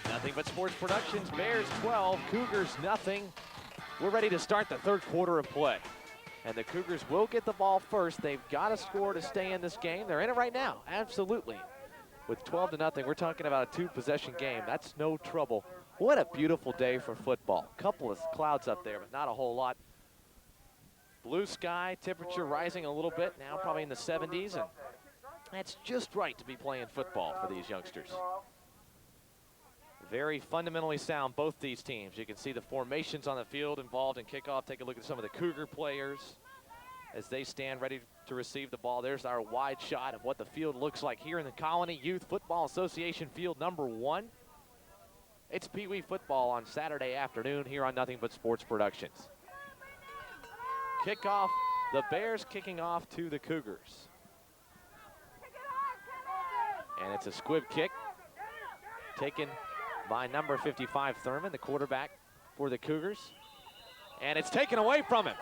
Nothing But Sports Productions, Bears 12, Cougars nothing. We're ready to start the third quarter of play. And the Cougars will get the ball first. They've got to score to stay in this game. They're in it right now, absolutely. With 12-0, we're talking about a 2-possession game. That's no trouble. What a beautiful day for football. Couple of clouds up there, but not a whole lot. Blue sky, temperature rising a little bit, now probably in the 70s, and that's just right to be playing football for these youngsters. Very fundamentally sound, both these teams. You can see the formations on the field involved in kickoff. Take a look at some of the Cougar players as they stand ready to receive the ball. There's our wide shot of what the field looks like here in the Colony Youth Football Association field number 1. It's Pee Wee football on Saturday afternoon here on Nothing But Sports Productions. Kickoff, the Bears kicking off to the Cougars. And it's a squib kick taken by number 55, Thurman, the quarterback for the Cougars. And it's taken away from him.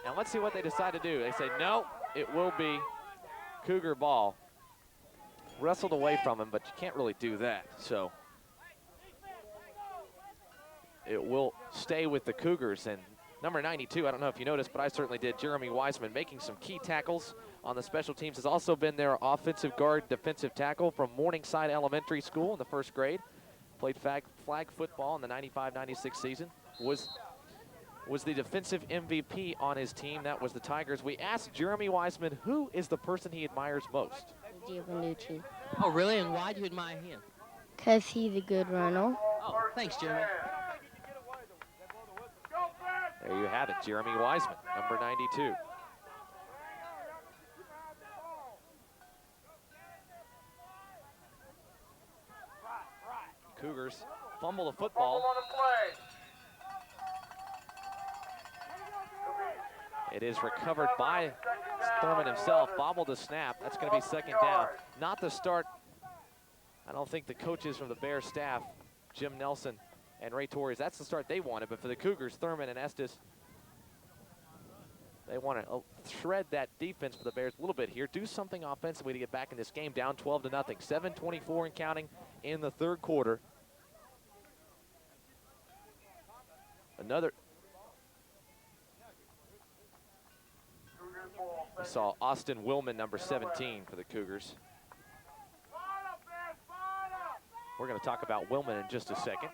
And let's see what they decide to do. They say, no, it will be Cougar ball. Wrestled away from him, but you can't really do that. So it will stay with the Cougars. And number 92, I don't know if you noticed, but I certainly did, Jeremy Wiseman making some key tackles on the special teams. Has also been their offensive guard, defensive tackle from Morningside Elementary School in the first grade. Played flag football in the 95-96 season. Was the defensive MVP on his team. That was the Tigers. We asked Jeremy Wiseman who is the person he admires most. Giovannucci. Oh, really? And why do you admire him? Because he's a good runner. Oh, thanks, Jeremy. There you have it, Jeremy Wiseman, number 92. Cougars fumble the football. It is recovered by Thurman himself, bobbled the snap. That's going to be second down. Not the start. I don't think the coaches from the Bears staff, Jim Nelson and Ray Torres, that's the start they wanted. But for the Cougars, Thurman and Estes, they want to shred that defense for the Bears a little bit here. Do something offensively to get back in this game, down 12-0. 7:24 and counting in the third quarter. We saw Austin Willman, number 17 for the Cougars. We're going to talk about Willman in just a second.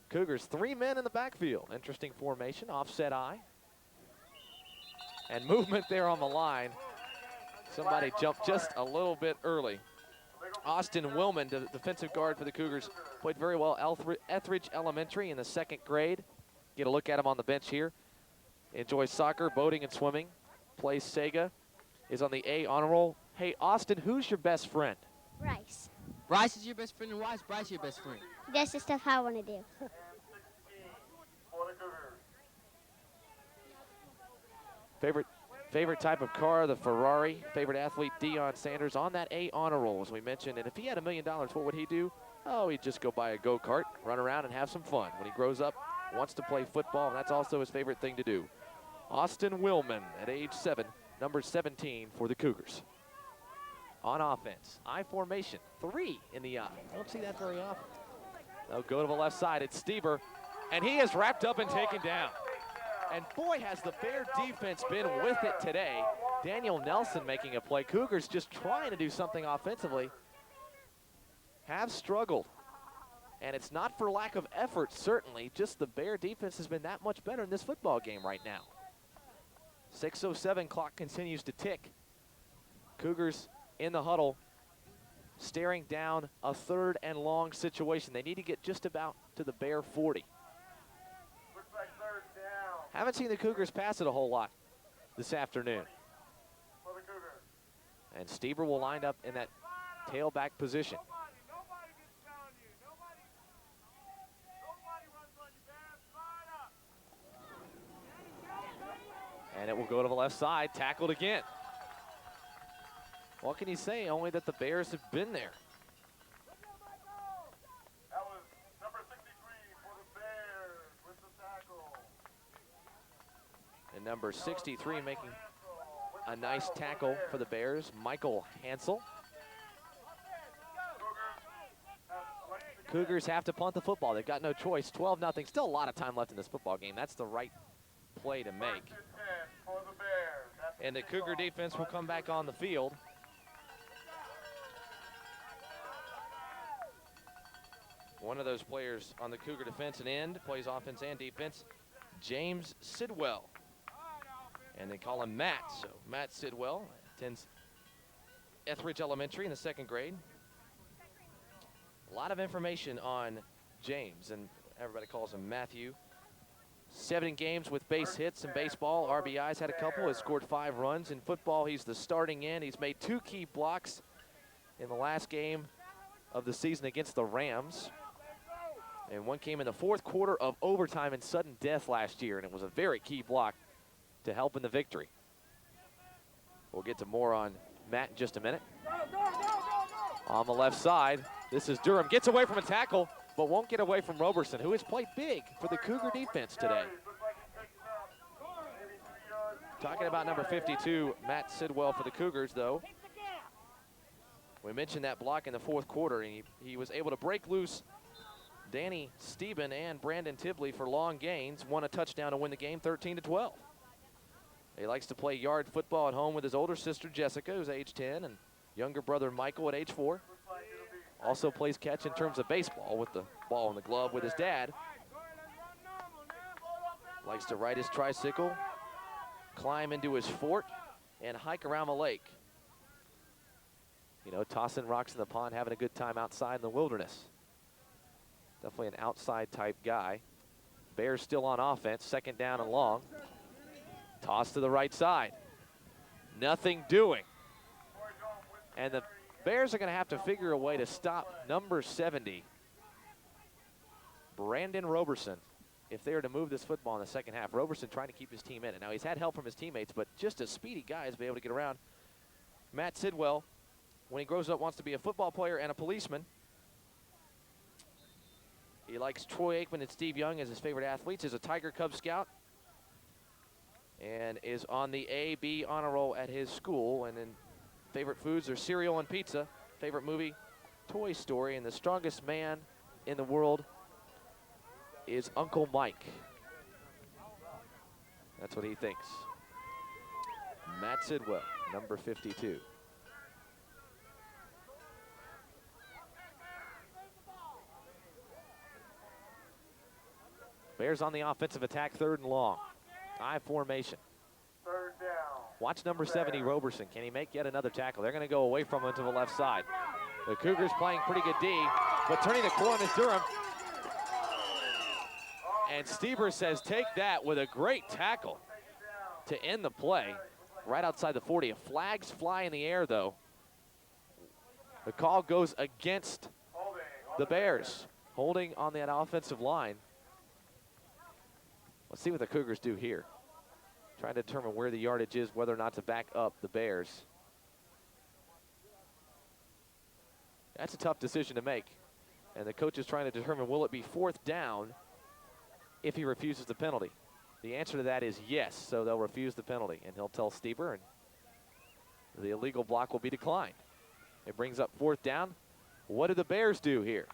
Cougars, 3 men in the backfield. Interesting formation, offset eye. And movement there on the line. Somebody jumped just a little bit early. Austin Willman, the defensive guard for the Cougars, played very well Etheridge Elementary in the second grade. Get a look at him on the bench here. Enjoys soccer, boating, and swimming. Plays Sega. Is on the A honor roll. Hey, Austin, who's your best friend? Bryce. Bryce is your best friend, and why is Bryce your best friend? That's the stuff I want to do. Favorite type of car, the Ferrari. Favorite athlete, Deion Sanders, on that A honor roll, as we mentioned. And if he had $1 million, what would he do? Oh, he'd just go buy a go-kart, run around, and have some fun. When he grows up, wants to play football, and that's also his favorite thing to do. Austin Willman at age 7, number 17 for the Cougars. On offense, I formation, 3 in the eye. Don't see that very often. They'll go to the left side. It's Steber, and he is wrapped up and taken down. And boy, has the Bear defense been with it today. Daniel Nelson making a play. Cougars just trying to do something offensively. Have struggled. And it's not for lack of effort, certainly. Just the Bear defense has been that much better in this football game right now. 6:07 clock continues to tick. Cougars in the huddle, staring down a 3rd and long situation. They need to get just about to the Bear 40. Haven't seen the Cougars pass it a whole lot this afternoon. And Steber will line up in that tailback position. Nobody gets down on you. Nobody runs on you, man. Slide up. And it will go to the left side, tackled again. What can you say? Only that the Bears have been there. That was number 63 for the Bears with the tackle. And number 63 making a nice tackle for the Bears, Michael Hansel. Cougars have to punt the football. They've got no choice. 12-0. Still a lot of time left in this football game. That's the right play to make. And the Cougar defense will come back on the field. One of those players on the Cougar defense and end, plays offense and defense, James Sidwell. And they call him Matt. So Matt Sidwell attends Etheridge Elementary in the 2nd grade. A lot of information on James, and everybody calls him Matthew. 7 games with base hits in baseball. RBIs had a couple, has scored 5 runs. In football, he's the starting end. He's made 2 key blocks in the last game of the season against the Rams. And one came in the 4th quarter of overtime in sudden death last year, and it was a very key block to help in the victory. We'll get to more on Matt in just a minute. On the left side, this is Durham. Gets away from a tackle, but won't get away from Roberson, who has played big for the Cougar defense today. Talking about number 52, Matt Sidwell for the Cougars, though. We mentioned that block in the 4th quarter, and he was able to break loose Danny Steben and Brandon Tibley for long gains, won a touchdown to win the game 13-12. He likes to play yard football at home with his older sister Jessica, who's age 10, and younger brother Michael at age 4. Also plays catch in terms of baseball with the ball in the glove with his dad. Likes to ride his tricycle, climb into his fort, and hike around the lake. You know, tossing rocks in the pond, having a good time outside in the wilderness. Definitely an outside type guy. Bears still on offense, 2nd down and long. Toss to the right side. Nothing doing. And the Bears are going to have to figure a way to stop number 70, Brandon Roberson, if they are to move this football in the 2nd half. Roberson trying to keep his team in it. Now, he's had help from his teammates, but just a speedy guy has been able to get around. Matt Sidwell, when he grows up, wants to be a football player and a policeman. He likes Troy Aikman and Steve Young as his favorite athletes. Is a Tiger Cub Scout and is on the A-B honor roll at his school. And then favorite foods are cereal and pizza. Favorite movie, Toy Story. And the strongest man in the world is Uncle Mike. That's what he thinks. Matt Sidwell, number 52. Bears on the offensive attack, 3rd and long. I formation. 3rd down. Watch number 70, Roberson. Can he make yet another tackle? They're going to go away from him to the left side. The Cougars playing pretty good D, but turning the corner is Durham. And Stieber says, take that, with a great tackle to end the play right outside the 40. Flags fly in the air, though. The call goes against the Bears. Holding on that offensive line. Let's see what the Cougars do here. Trying to determine where the yardage is, whether or not to back up the Bears. That's a tough decision to make. And the coach is trying to determine, will it be 4th down if he refuses the penalty? The answer to that is yes, so they'll refuse the penalty. And he'll tell Stieber, and the illegal block will be declined. It brings up 4th down. What do the Bears do here?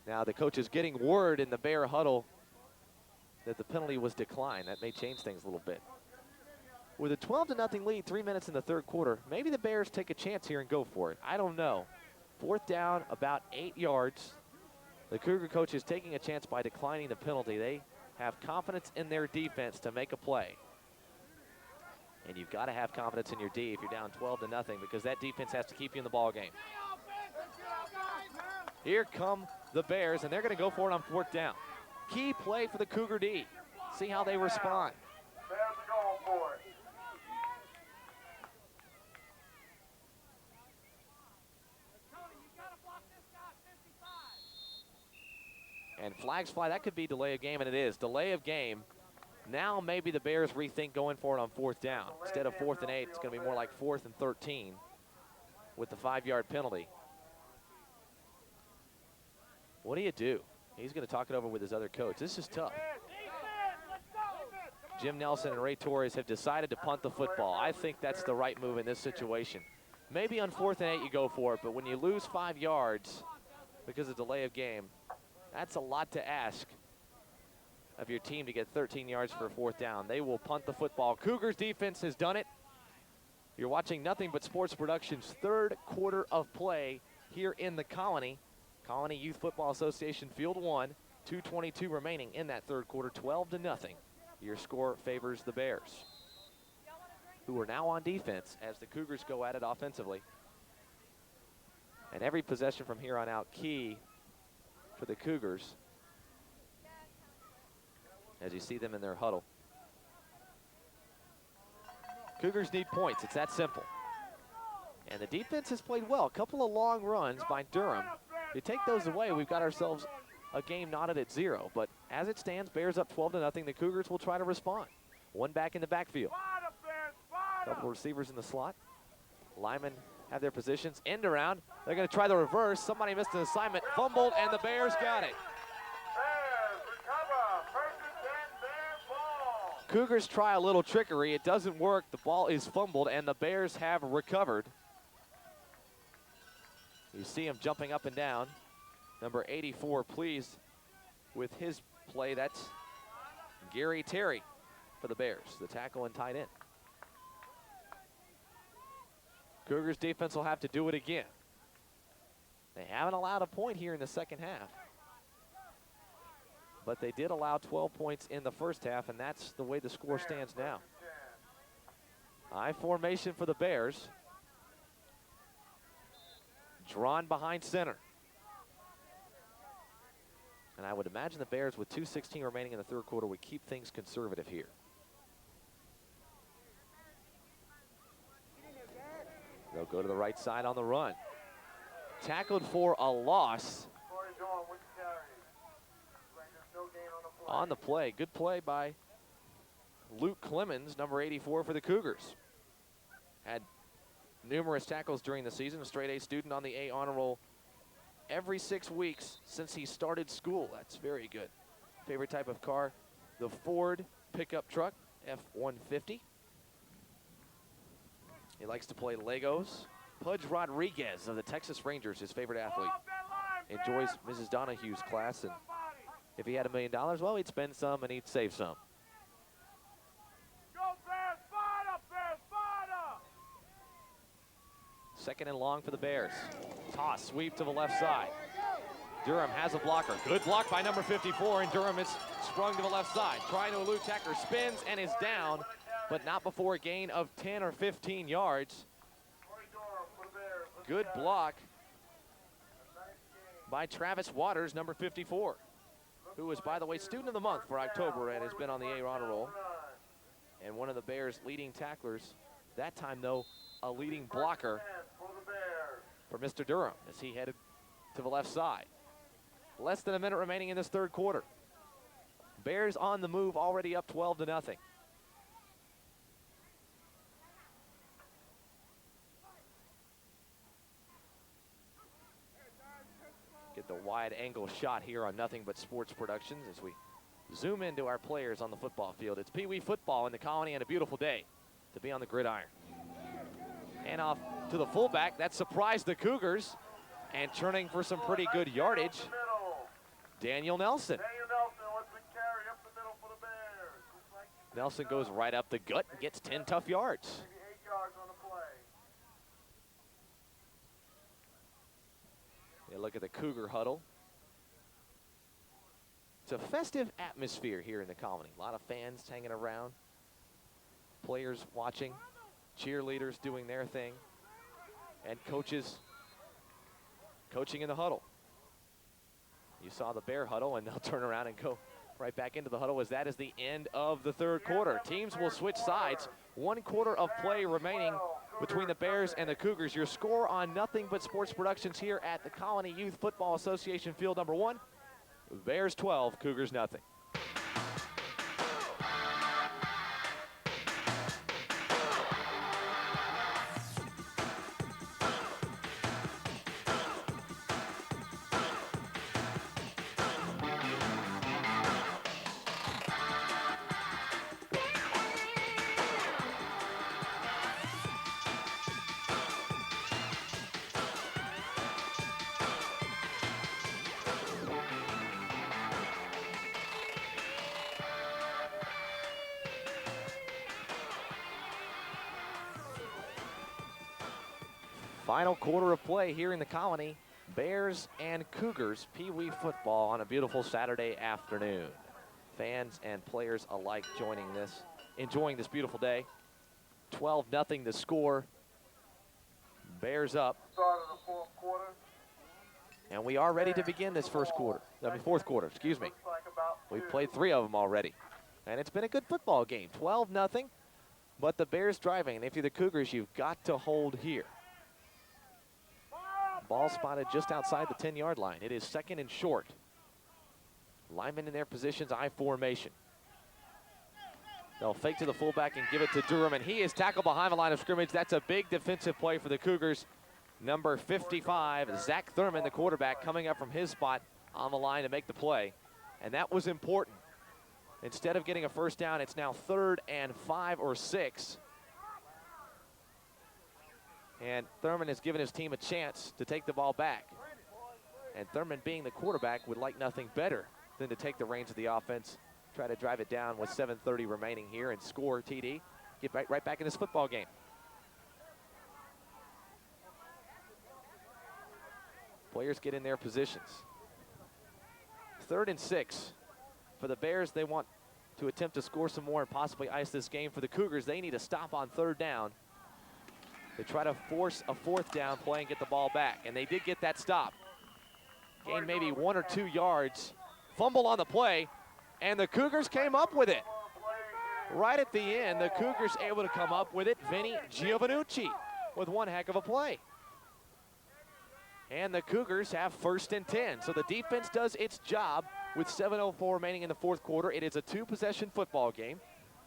Now the coach is getting word in the Bear huddle that the penalty was declined. That may change things a little bit. With a 12-0 lead, 3 minutes in the 3rd quarter, maybe the Bears take a chance here and go for it. I don't know. 4th down, about 8 yards. The Cougar coach is taking a chance by declining the penalty. They have confidence in their defense to make a play. And you've got to have confidence in your D if you're down 12-0, because that defense has to keep you in the ball game. Here come the Bears, and they're going to go for it on 4th down. Key play for the Cougar D. See how they respond. Bears are going for it. And flags fly, that could be delay of game, and it is. Delay of game. Now maybe the Bears rethink going for it on 4th down. Instead of 4th and 8, it's going to be more like 4th and 13 with the 5-yard penalty. What do? He's going to talk it over with his other coach. This is tough. Jim Nelson and Ray Torres have decided to punt the football. I think that's the right move in this situation. Maybe on 4th and 8 you go for it, but when you lose 5 yards because of delay of game, that's a lot to ask of your team to get 13 yards for a 4th down. They will punt the football. Cougars defense has done it. You're watching nothing but Sports Productions' 3rd quarter of play here in the Colony. Colony Youth Football Association Field 1, 2:22 remaining in that 3rd quarter, 12-0. Your score favors the Bears, who are now on defense as the Cougars go at it offensively. And every possession from here on out key for the Cougars as you see them in their huddle. Cougars need points. It's that simple. And the defense has played well. A couple of long runs by Durham. If you take those away, we've got ourselves a game knotted at 0. But as it stands, Bears up 12-0. The Cougars will try to respond. One back in the backfield. Couple receivers in the slot. Linemen have their positions. End around. They're going to try the reverse. Somebody missed an assignment. Fumbled, and the Bears got it. Cougars try a little trickery. It doesn't work. The ball is fumbled, and the Bears have recovered. You see him jumping up and down. Number 84 pleased with his play. That's Gary Terry for the Bears, the tackle and tight end. Cougars defense will have to do it again. They haven't allowed a point here in the second half, but they did allow 12 points in the first half, and that's the way the score stands now. I formation for the Bears. Drawn behind center. And I would imagine the Bears, with 2:16 remaining in the 3rd quarter, would keep things conservative here. They'll go to the right side on the run. Tackled for a loss on the play. Good play by Luke Clemens, number 84 for the Cougars. Had numerous tackles during the season, a straight A student on the A honor roll every 6 weeks since he started school. That's very good. Favorite type of car, the Ford pickup truck, F-150. He likes to play Legos. Pudge Rodriguez of the Texas Rangers, his favorite athlete. Enjoys Mrs. Donahue's class, and if he had $1 million, well, he'd spend some and he'd save some. Second and long for the Bears. Toss, sweep to the left side. Durham has a blocker. Good block by number 54, and Durham is sprung to the left side. Trying to elude tackler, spins and is down, but not before a gain of 10 or 15 yards. Good block by Travis Waters, number 54, who was, by the way, Student of the Month for October and has been on the A honor roll. And one of the Bears' leading tacklers. That time, though, a leading blocker for Mr. Durham as he headed to the left side. Less than a minute remaining in this 3rd quarter. Bears on the move, already up 12-0. Get the wide angle shot here on Nothing But Sports Productions as we zoom into our players on the football field. It's Pee Wee football in the Colony, and a beautiful day to be on the gridiron. And off to the fullback. That surprised the Cougars, and turning for some pretty good yardage, Daniel Nelson. Nelson goes right up the gut and gets 10 tough yards. You look at the Cougar huddle. It's a festive atmosphere here in the Colony. A lot of fans hanging around, players watching, cheerleaders doing their thing, and coaches coaching in the huddle. You saw the Bear huddle, and they'll turn around and go right back into the huddle as that is the end of the 3rd quarter. Teams will switch sides. 1 quarter of play remaining between the Bears and the Cougars. Your score on Nothing But Sports Productions here at the Colony Youth Football Association Field number 1. Bears 12, Cougars nothing. Final quarter of play here in the Colony. Bears and Cougars Pee Wee football on a beautiful Saturday afternoon. Fans and players alike enjoying this beautiful day. 12-0 the score. Bears up. Start of the fourth quarter. And we are ready to begin this fourth quarter, excuse me. Looks like about We've two. played 3 of them already. And it's been a good football game. 12-0, but the Bears driving. And if you're the Cougars, you've got to hold here. Ball spotted just outside the 10-yard line. It is second and short. Linemen in their positions, I formation. They'll fake to the fullback and give it to Durham, and he is tackled behind the line of scrimmage. That's a big defensive play for the Cougars. Number 55, Zach Thurman, the quarterback, coming up from his spot on the line to make the play. And that was important. Instead of getting a first down, it's now 3rd and 5 or 6. And Thurman has given his team a chance to take the ball back. And Thurman, being the quarterback, would like nothing better than to take the reins of the offense, try to drive it down with 7:30 remaining here and score TD. Get right back in this football game. Players get in their positions. 3rd and 6. For the Bears, they want to attempt to score some more and possibly ice this game. For the Cougars, they need a stop on 3rd down. They try to force a 4th down play and get the ball back, and they did get that stop. Gained maybe 1 or 2 yards. Fumble on the play, and the Cougars came up with it. Right at the end, the Cougars able to come up with it. Vinny Giovannucci with one heck of a play. And the Cougars have 1st and 10. So the defense does its job with 7:04 remaining in the fourth quarter. It is a 2-possession football game.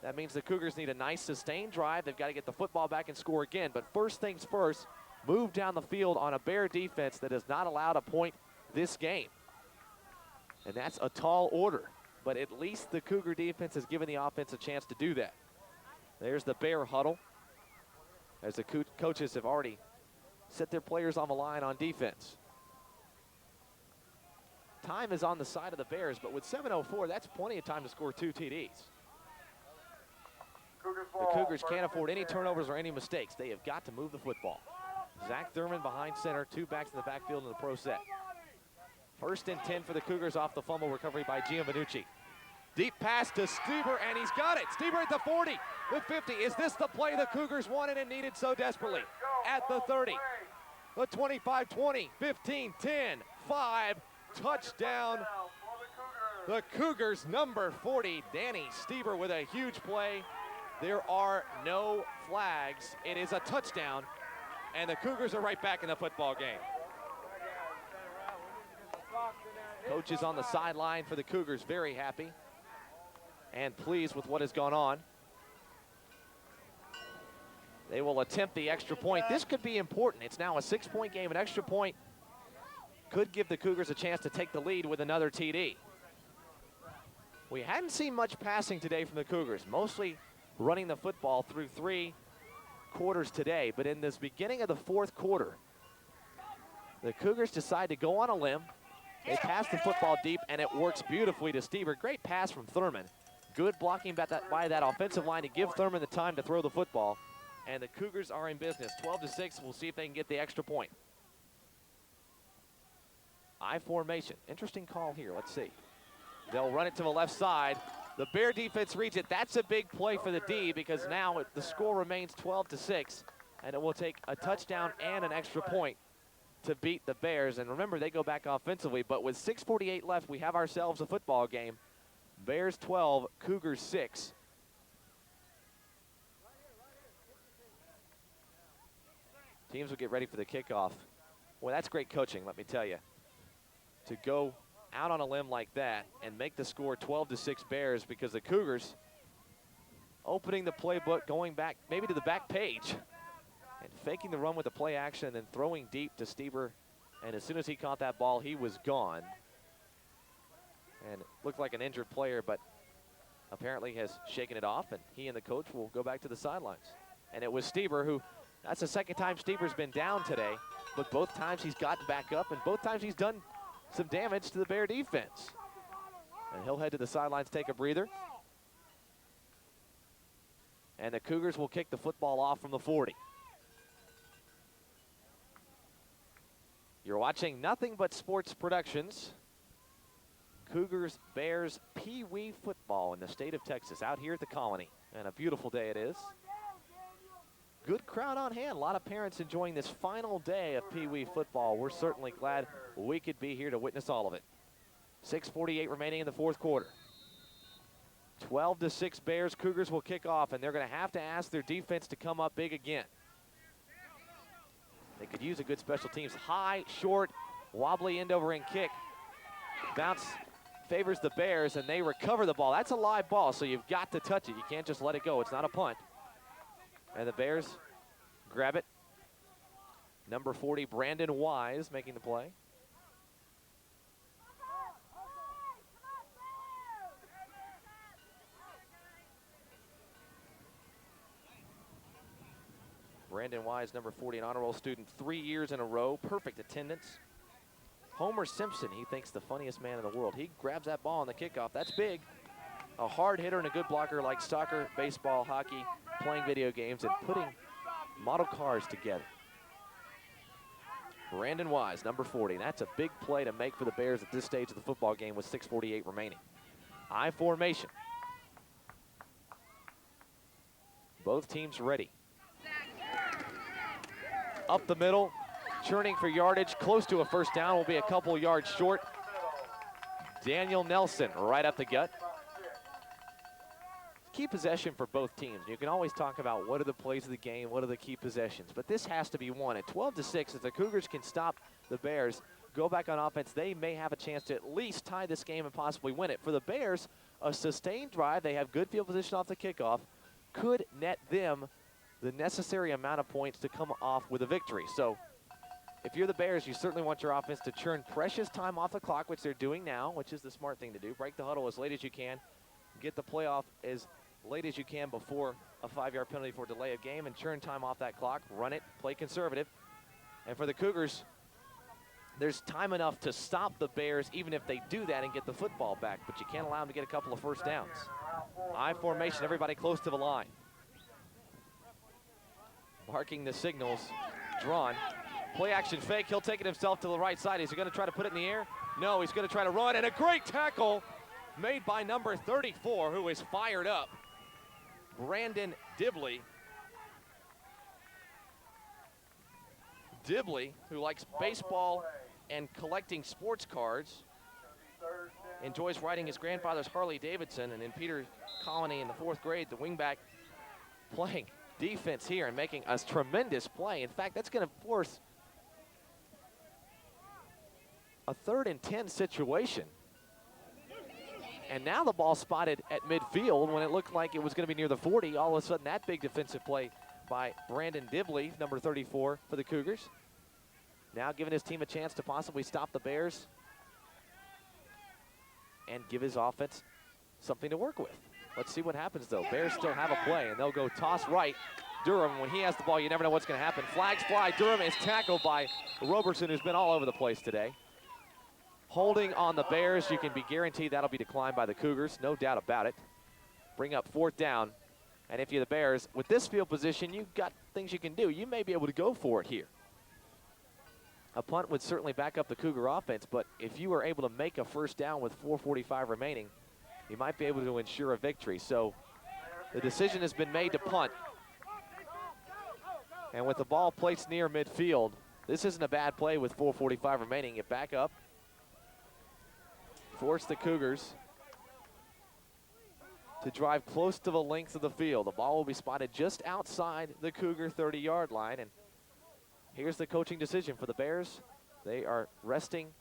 That means the Cougars need a nice sustained drive. They've got to get the football back and score again. But first things first, move down the field on a Bear defense that has not allowed a point this game. And that's a tall order. But at least the Cougar defense has given the offense a chance to do that. There's the Bear huddle, as the coaches have already set their players on the line on defense. Time is on the side of the Bears, but with 7:04, that's plenty of time to score 2 TDs. The Cougars can't afford any turnovers or any mistakes. They have got to move the football. Zach Thurman behind center, 2 backs in the backfield in the pro set. 1st and 10 for the Cougars off the fumble recovery by Giovannucci. Deep pass to Stieber, and he's got it. Stieber at the 40, the 50. Is this the play the Cougars wanted and needed so desperately? At the 30, the 25, 20, 15, 10, 5, touchdown. The Cougars, number 40, Danny Stieber with a huge play. There are no flags. It is a touchdown, and the Cougars are right back in the football game. Coach is on the sideline for the Cougars, very happy and pleased with what has gone on. They will attempt the extra point. This could be important. It's now a 6-point game. An extra point could give the Cougars a chance to take the lead with another TD. We hadn't seen much passing today from the Cougars, mostly running the football through 3 quarters today. But in this beginning of the fourth quarter, the Cougars decide to go on a limb. They pass the football deep, and it works beautifully to Stieber. Great pass from Thurman. Good blocking by that offensive line to give Thurman the time to throw the football. And the Cougars are in business. 12-6. We'll see if they can get the extra point. I formation. Interesting call here. Let's see. They'll run it to the left side. The Bear defense reads it. That's a big play for the D, because now the score remains 12-6, and it will take a touchdown and an extra point to beat the Bears. And remember, they go back offensively, but with 6:48 left, we have ourselves a football game. Bears 12, Cougars 6. Teams will get ready for the kickoff. Well, that's great coaching, let me tell you. To go out on a limb like that and make the score 12-6 Bears, because the Cougars opening the playbook, going back maybe to the back page and faking the run with the play action and then throwing deep to Stieber. And as soon as he caught that ball, he was gone. And it looked like an injured player, but apparently has shaken it off, and he and the coach will go back to the sidelines. And it was Stieber who, that's the second time Stieber's been down today, but both times he's gotten back up, and both times he's done some damage to the Bear defense. And he'll head to the sidelines, take a breather. And the Cougars will kick the football off from the 40. You're watching Nothing But Sports Productions. Cougars, Bears, Pee Wee football in the state of Texas, out here at the Colony. And a beautiful day it is. Good crowd on hand. A lot of parents enjoying this final day of Pee Wee football. We're certainly glad we could be here to witness all of it. 6:48 remaining in the fourth quarter. 12-6 Bears. Cougars will kick off, and they're going to ask their defense to come up big again. They could use a good special teams. High, short, wobbly end over end kick. Bounce favors the Bears, and they recover the ball. That's a live ball, so you've got to touch it. You can't just let it go. It's not a punt. And the Bears grab it. Number 40, Brandon Wise, making the play. Brandon Wise, number 40, an honor roll student, 3 years in a row, perfect attendance. Homer Simpson, he thinks the funniest man in the world. He grabs that ball on the kickoff. That's big. A hard hitter and a good blocker like soccer, baseball, hockey, playing video games, and putting model cars together. Brandon Wise, number 40. That's a big play to make for the Bears at this stage of the football game with 6:48 remaining. I formation. Both teams ready. Up the middle, churning for yardage, close to a first down, will be a couple yards short. Daniel Nelson right up the gut. Key possession for both teams. You can always talk about what are the plays of the game, what are the key possessions, but this has to be won. At 12-6, if the Cougars can stop the Bears, go back on offense, they may have a chance to at least tie this game and possibly win it. For the Bears, a sustained drive, they have good field position off the kickoff, could net them the necessary amount of points to come off with a victory. So if you're the Bears, you certainly want your offense to churn precious time off the clock, which they're doing now, which is the smart thing to do. Break the huddle as late as you can, get the playoff as late as you can before a 5-yard penalty for delay of game, and churn time off that clock, run it, play conservative. And for the Cougars, there's time enough to stop the Bears even if they do that and get the football back, but you can't allow them to get a couple of first downs. I formation, everybody close to the line. Marking the signals, drawn. Play action fake, he'll take it himself to the right side. Is he gonna try to put it in the air? No, he's gonna try to run, and a great tackle made by number 34, who is fired up. Brandon Dibley. Dibley, who likes baseball and collecting sports cards, enjoys riding his grandfather's Harley Davidson, and in Peter Colony in the 4th grade, the wingback playing defense here and making a tremendous play. In fact, that's going to force a 3rd and 10 situation. And now the ball spotted at midfield when it looked like it was going to be near the 40. All of a sudden, that big defensive play by Brandon Dibley, number 34 for the Cougars. Now giving his team a chance to possibly stop the Bears and give his offense something to work with. Let's see what happens, though. Bears still have a play, and they'll go toss right. Durham, when he has the ball, you never know what's going to happen. Flags fly. Durham is tackled by Roberson, who's been all over the place today. Holding on the Bears, you can be guaranteed that'll be declined by the Cougars, no doubt about it. Bring up 4th down. And if you're the Bears, with this field position, you've got things you can do. You may be able to go for it here. A punt would certainly back up the Cougar offense, but if you were able to make a first down with 4:45 remaining, you might be able to ensure a victory. So the decision has been made to punt. And with the ball placed near midfield, this isn't a bad play with 4:45 remaining. Get back up. Force the Cougars to drive close to the length of the field. The ball will be spotted just outside the Cougar 30-yard line. And here's the coaching decision for the Bears. They are resting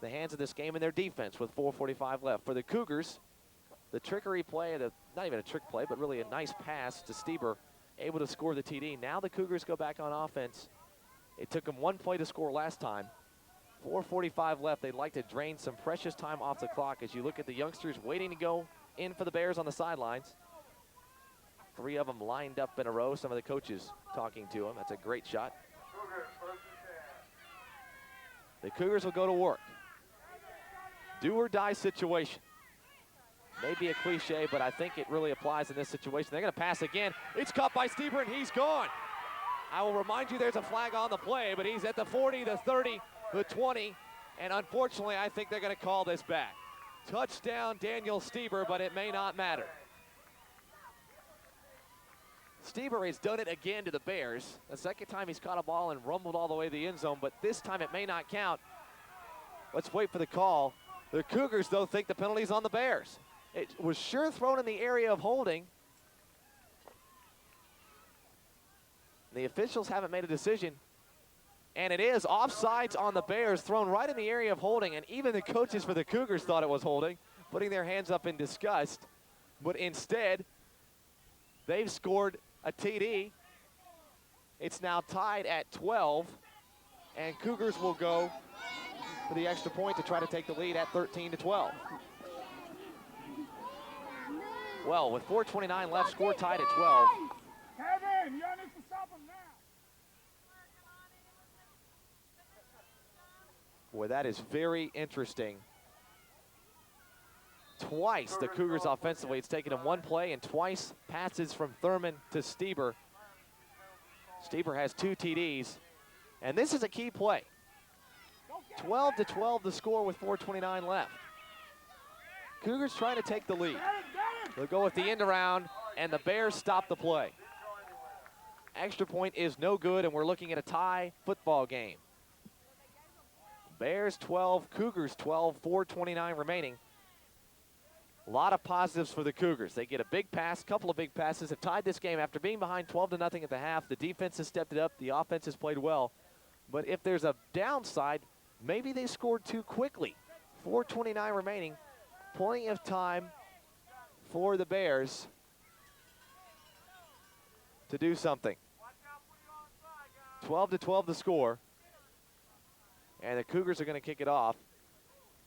the hands of this game in their defense with 4:45 left. For the Cougars, the trickery play, not even a trick play, but really a nice pass to Stieber, able to score the TD. Now the Cougars go back on offense. It took them one play to score last time. 4:45 left. They'd like to drain some precious time off the clock as you look at the youngsters waiting to go in for the Bears on the sidelines. 3 of them lined up in a row. Some of the coaches talking to them. That's a great shot. The Cougars will go to work. Do or die situation. Maybe a cliche, but I think it really applies in this situation. They're going to pass again. It's caught by Stieber, and he's gone. I will remind you there's a flag on the play, but he's at the 40, the 30, the 20, and unfortunately, I think they're going to call this back. Touchdown, Daniel Stieber, but it may not matter. Stieber has done it again to the Bears. The second time he's caught a ball and rumbled all the way to the end zone, but this time it may not count. Let's wait for the call. The Cougars, though, think the penalty's on the Bears. It was sure thrown in the area of holding. The officials haven't made a decision. And it is offsides on the Bears, thrown right in the area of holding, and even the coaches for the Cougars thought it was holding, putting their hands up in disgust. But instead, they've scored a TD. It's now tied at 12, and Cougars will go for the extra point to try to take the lead at 13-12. Well, with 4:29 left, score tied at 12. Kevin, y'all need to stop him now. Boy, that is very interesting. Twice the Cougars offensively, it's taken them one play and twice passes from Thurman to Stieber. Stieber has 2 TDs, and this is a key play. 12-12 the score with 4:29 left. Cougars trying to take the lead. They'll go with the end around, and the Bears stop the play. Extra point is no good, and we're looking at a tie football game. Bears 12, Cougars 12, 4:29 remaining. A lot of positives for the Cougars. They get a big pass, couple of big passes, have tied this game after being behind 12-0 at the half. The defense has stepped it up, the offense has played well. But if there's a downside, maybe they scored too quickly. 4:29 remaining, plenty of time for the Bears to do something. 12-12 the score. And the Cougars are going to kick it off.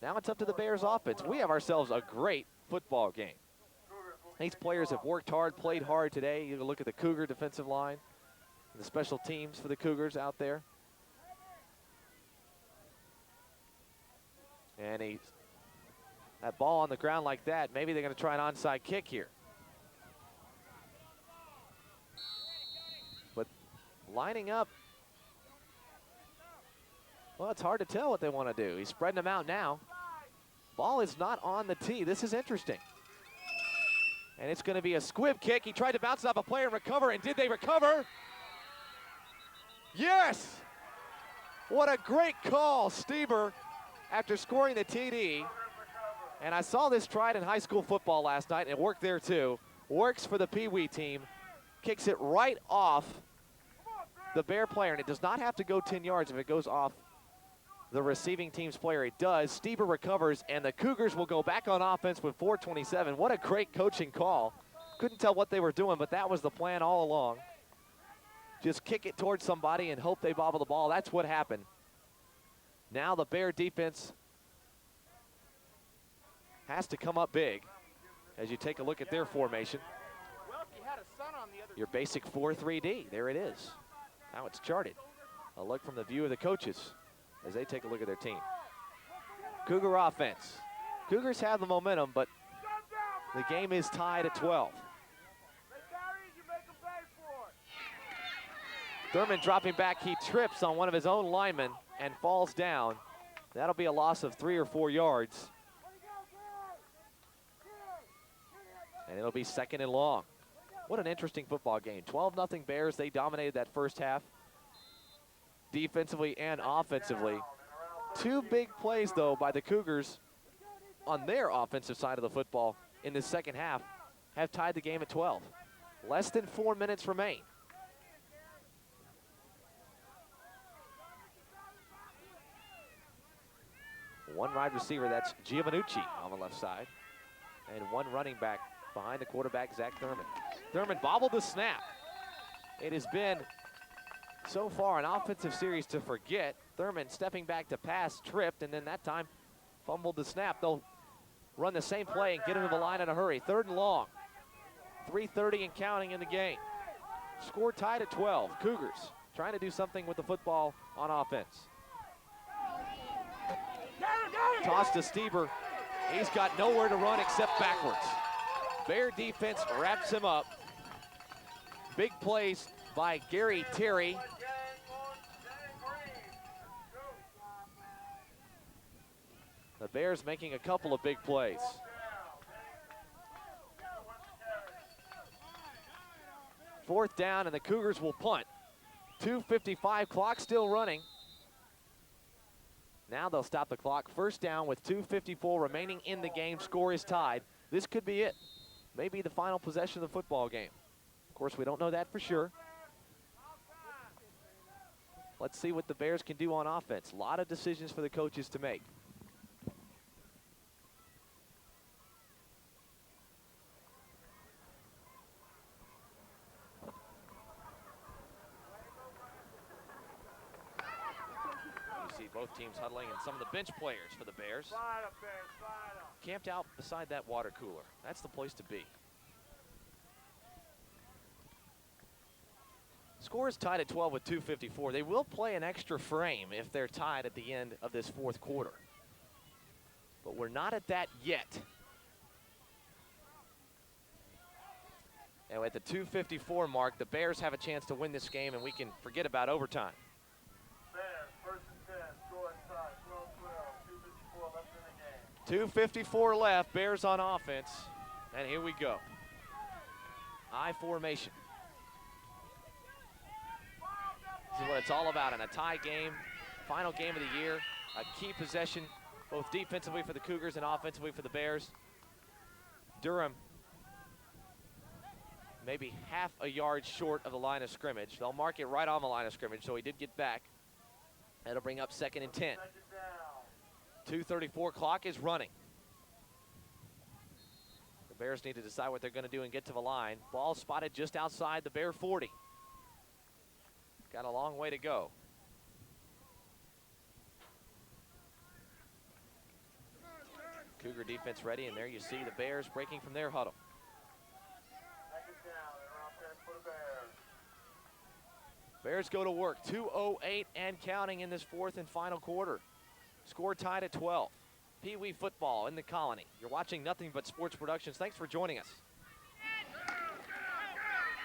Now it's up to the Bears offense. We have ourselves a great football game. These players have worked hard, played hard today. You look at the Cougar defensive line, the special teams for the Cougars out there. And that ball on the ground like that, maybe they're going to try an onside kick here. But lining up, well, it's hard to tell what they want to do. He's spreading them out now. Ball is not on the tee. This is interesting. And it's going to be a squib kick. He tried to bounce it off a player and recover, and did they recover? Yes! What a great call, Stieber, after scoring the TD. And I saw this tried in high school football last night, and it worked there too. Works for the Pee Wee team. Kicks it right off the Bear player, and it does not have to go 10 yards if it goes off the receiving team's player. It does. Stieber recovers, and the Cougars will go back on offense with 4:27. What a great coaching call. Couldn't tell what they were doing, but that was the plan all along. Just kick it towards somebody and hope they bobble the ball. That's what happened. Now the Bear defense has to come up big as you take a look at their formation. Your basic 4-3-D. There it is. How it's charted. A look from the view of the coaches as they take a look at their team. Cougar offense. Cougars have the momentum, but the game is tied at 12. Thurman dropping back. He trips on one of his own linemen and falls down. That'll be a loss of 3 or 4 yards. And it'll be 2nd and long. What an interesting football game. 12-0 Bears. They dominated that first half defensively and offensively. 2 big plays, though, by the Cougars on their offensive side of the football in the second half have tied the game at 12. Less than 4 minutes remain. One wide receiver, that's Giovannucci on the left side. And one running back behind the quarterback, Zach Thurman. Thurman bobbled the snap. It has been, so far, an offensive series to forget. Thurman stepping back to pass, tripped, and then that time fumbled the snap. They'll run the same play and get him to the line in a hurry. 3rd and long. 3:30 and counting in the game. Score tied at 12. Cougars trying to do something with the football on offense. Toss to Stieber. He's got nowhere to run except backwards. Bear defense wraps him up. Big plays by Gary Terry. The Bears making a couple of big plays. Fourth down, and the Cougars will punt. 2:55, clock still running. Now they'll stop the clock. First down with 2:54 remaining in the game. Score is tied. This could be it. Maybe the final possession of the football game. Of course, we don't know that for sure. Let's see what the Bears can do on offense. A lot of decisions for the coaches to make. Both teams huddling, and some of the bench players for the Bears Slide up, Bears, slide up. camped out beside that water cooler. That's the place to be. Score is tied at 12 with 2:54. They will play an extra frame if they're tied at the end of this 4th quarter. But we're not at that yet. And at the 2:54 mark, the Bears have a chance to win this game, and we can forget about overtime. Bears, 1st and 10, score inside, 12-12, 2:54 left in the game. 2:54 left, Bears on offense. And here we go. I formation. This is what it's all about in a tie game, final game of the year, a key possession, both defensively for the Cougars and offensively for the Bears. Durham maybe half a yard short of the line of scrimmage. They'll mark it right on the line of scrimmage, so he did get back. That'll bring up 2nd and 10. 2:34 clock is running. The Bears need to decide what they're going to do and get to the line. Ball spotted just outside the Bear 40. Got a long way to go. Cougar defense ready, and there you see the Bears breaking from their huddle. Bears go to work. 2:08 and counting in this 4th and final quarter. Score tied at 12. Pee Wee football in the Colony. You're watching Nothing But Sports Productions. Thanks for joining us.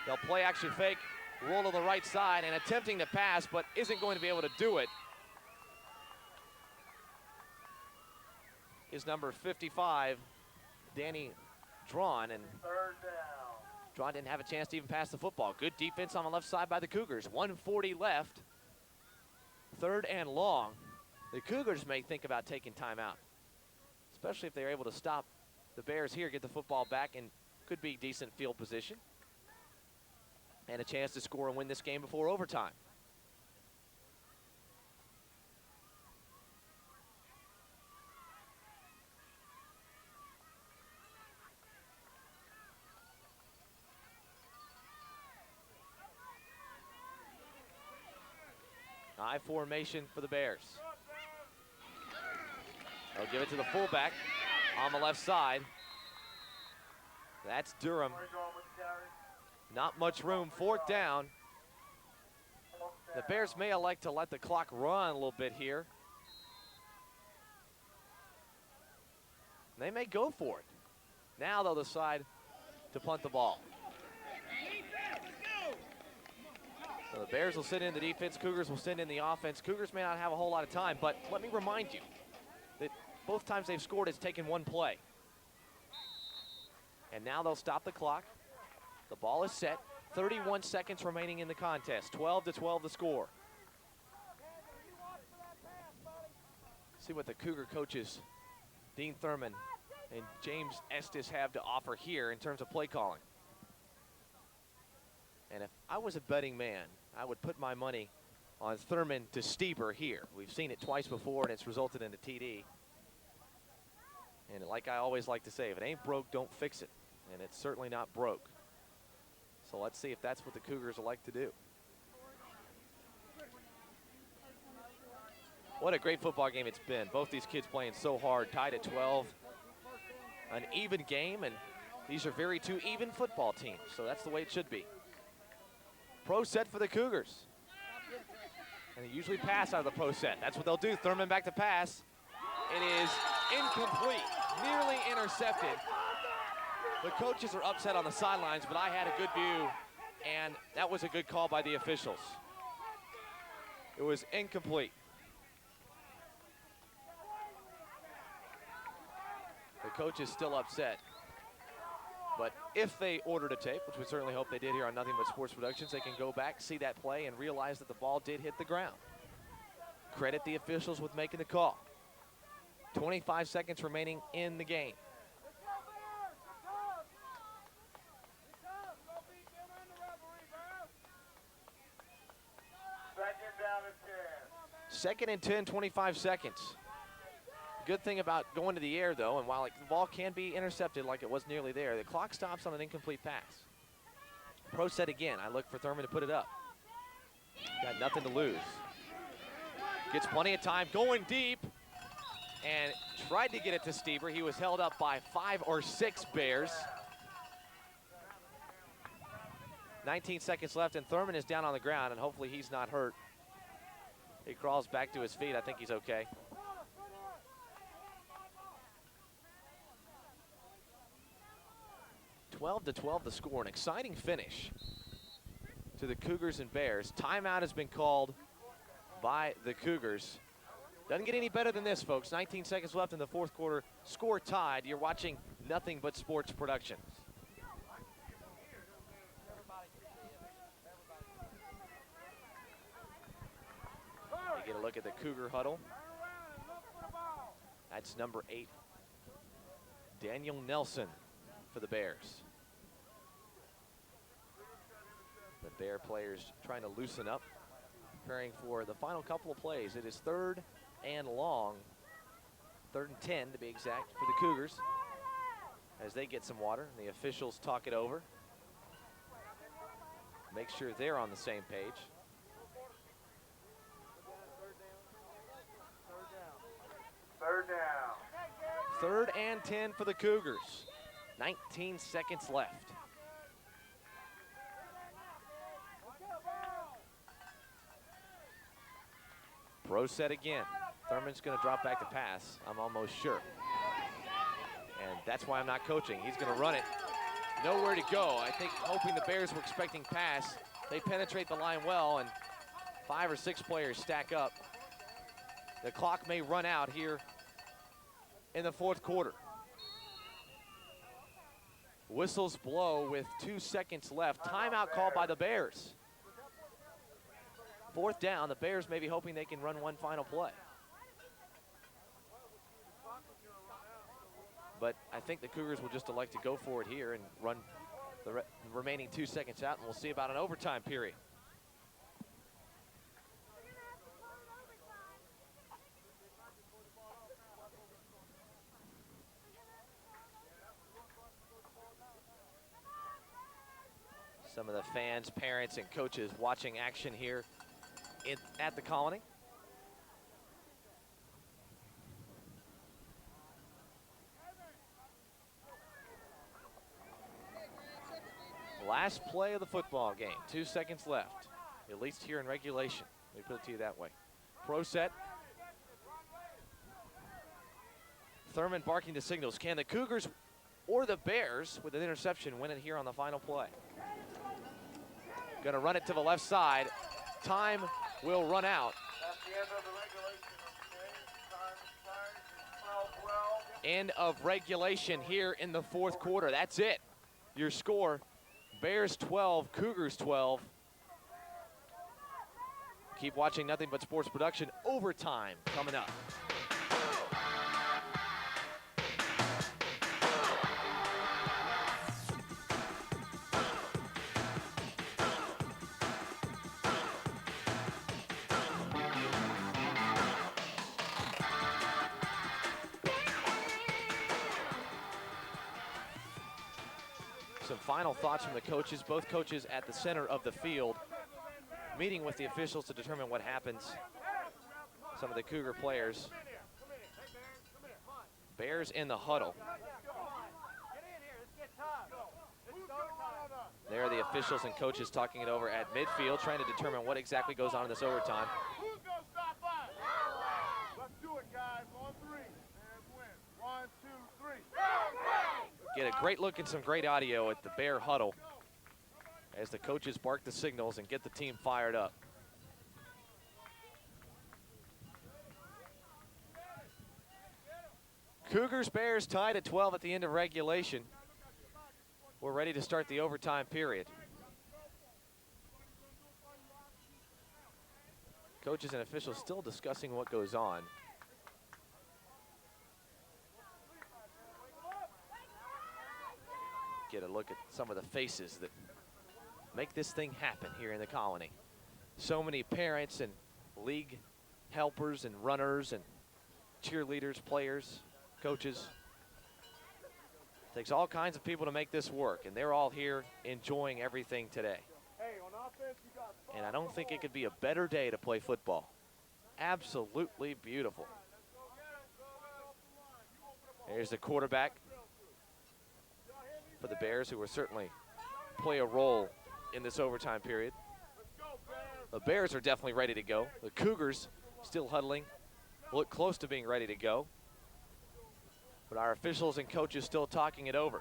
They'll play action fake, roll to the right side, and attempting to pass, but isn't going to be able to do it, is number 55, Danny Drawn, and 3rd down. Drawn didn't have a chance to even pass the football. Good defense on the left side by the Cougars. 1:40 left. 3rd and long. The Cougars may think about taking timeout, especially if they're able to stop the Bears here, get the football back, and could be decent field position. And a chance to score and win this game before overtime. I formation for the Bears. They'll give it to the fullback on the left side. That's Durham. Not much room. 4th down. The Bears may elect to let the clock run a little bit here. They may go for it. Now they'll decide to punt the ball. So the Bears will send in the defense, Cougars will send in the offense. Cougars may not have a whole lot of time, but let me remind you that both times they've scored, it's taken one play. And now they'll stop the clock. The ball is set. 31 seconds remaining in the contest. 12-12 the score. See what the Cougar coaches, Dean Thurman and James Estes, have to offer here in terms of play calling. And if I was a betting man, I would put my money on Thurman to Stieber here. We've seen it twice before, and it's resulted in a TD. And like I always like to say, if it ain't broke, don't fix it. And it's certainly not broke. So let's see if that's what the Cougars will like to do. What a great football game it's been. Both these kids playing so hard, tied at 12. An even game, and these are very two even football teams, so that's the way it should be. Pro set for the Cougars. And they usually pass out of the pro set. That's what they'll do. Thurman back to pass. It is incomplete, nearly intercepted. The coaches are upset on the sidelines, but I had a good view, and that was a good call by the officials. It was incomplete. The coach is still upset. But if they ordered a tape, which we certainly hope they did here on Nothing But Sports Productions, they can go back, see that play, and realize that the ball did hit the ground. Credit the officials with making the call. 25 seconds remaining in the game. Second and 10, 25 seconds. Good thing about going to the air, though, and while the ball can be intercepted like it was nearly there, the clock stops on an incomplete pass. Pro set again. I look for Thurman to put it up. Got nothing to lose. Gets plenty of time, going deep, and tried to get it to Stever. He was held up by 5 or 6 Bears. 19 seconds left, and Thurman is down on the ground, and hopefully he's not hurt. He crawls back to his feet. I think he's okay. (12-12) the score. An exciting finish to the Cougars and Bears. Timeout has been called by the Cougars. Doesn't get any better than this, folks. 19 seconds left in the fourth quarter. Score tied. You're watching Nothing But Sports Productions. You get a look at the Cougar huddle. That's number 8, Daniel Nelson for the Bears. The Bear players trying to loosen up, preparing for the final couple of plays. It is 3rd and long, 3rd and 10 to be exact, for the Cougars as they get some water and the officials talk it over. Make sure they're on the same page. Third down. 3rd and 10 for the Cougars. 19 seconds left. Pro set again. Thurman's going to drop back to pass, I'm almost sure. And that's why I'm not coaching. He's going to run it. Nowhere to go. I think hoping the Bears were expecting pass. They penetrate the line well, and 5 or 6 players stack up. The clock may run out here in the fourth quarter. Whistles blow with 2 seconds left. Timeout called by the Bears. 4th down, the Bears may be hoping they can run one final play. But I think the Cougars will just elect to go for it here and run the remaining 2 seconds out, and we'll see about an overtime period. Some of the fans, parents, and coaches watching action here at the Colony. Last play of the football game. 2 seconds left, at least here in regulation. Let me put it to you that way. Pro set. Thurman barking the signals. Can the Cougars or the Bears, with an interception, win it here on the final play? Gonna run it to the left side. Time will run out. That's the end of the regulation, okay? Time expired. 12-12. End of regulation here in the fourth quarter. That's it. Your score, Bears 12, Cougars 12. Keep watching Nothing But Sports Production. Overtime coming up. Some final thoughts from the coaches, both coaches at the center of the field, meeting with the officials to determine what happens. Some of the Cougar players. Bears in the huddle. There are the officials and coaches talking it over at midfield, trying to determine what exactly goes on in this overtime. Who's gonna stop us? Let's do it, guys. On three. And win. 1, 2, 3. Get a great look and some great audio at the Bear huddle as the coaches bark the signals and get the team fired up. Cougars Bears tied at 12 at the end of regulation. We're ready to start the overtime period. Coaches and officials still discussing what goes on. Get a look at some of the faces that make this thing happen here in the Colony. So many parents and league helpers and runners and cheerleaders, players, coaches. Takes all kinds of people to make this work, and they're all here enjoying everything today. And I don't think it could be a better day to play football. Absolutely beautiful. There's the quarterback for the Bears, who will certainly play a role in this overtime period. The Bears are definitely ready to go. The Cougars still huddling, look close to being ready to go. But our officials and coaches still talking it over.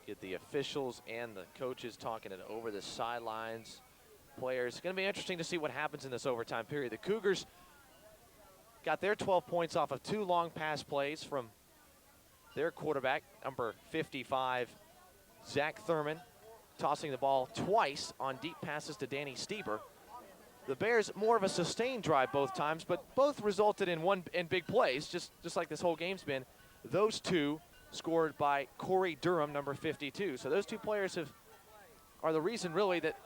Get the officials and the coaches talking it over, the sidelines. Players. It's going to be interesting to see what happens in this overtime period. The Cougars got their 12 points off of 2 long pass plays from their quarterback, number 55, Zach Thurman, tossing the ball twice on deep passes to Danny Stieber. The Bears, more of a sustained drive both times, but both resulted in big plays, just like this whole game's been. Those two scored by Corey Durham, number 52. So those two players are the reason, really, that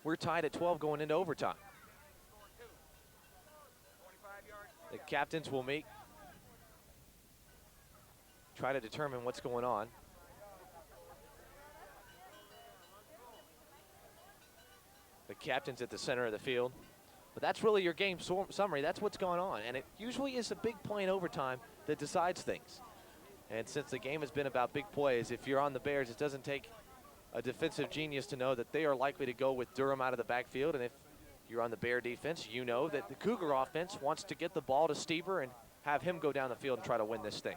we're tied at 12 going into overtime. The captains will meet, try to determine what's going on. The captain's at the center of the field. But that's really your game summary. That's what's going on. And it usually is a big play in overtime that decides things. And since the game has been about big plays, if you're on the Bears, it doesn't take a defensive genius to know that they are likely to go with Durham out of the backfield. And if you're on the Bear defense, you know that the Cougar offense wants to get the ball to Stieber and have him go down the field and try to win this thing.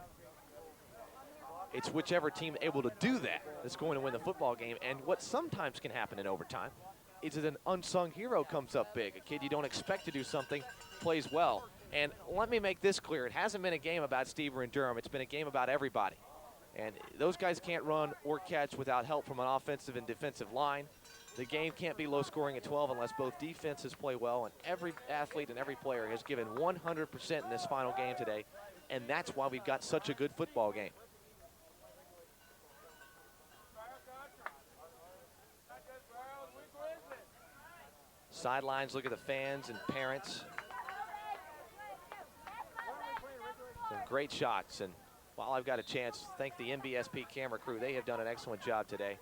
It's whichever team able to do that that's going to win the football game. And what sometimes can happen in overtime is that an unsung hero comes up big. A kid you don't expect to do something plays well. And let me make this clear. It hasn't been a game about Stieber and Durham. It's been a game about everybody. And those guys can't run or catch without help from an offensive and defensive line. The game can't be low scoring at 12 unless both defenses play well, and every athlete and every player has given 100% in this final game today, and that's why we've got such a good football game. Sidelines, look at the fans and parents. Some great shots, and while I've got a chance, thank the NBSP camera crew. They have done an excellent job today.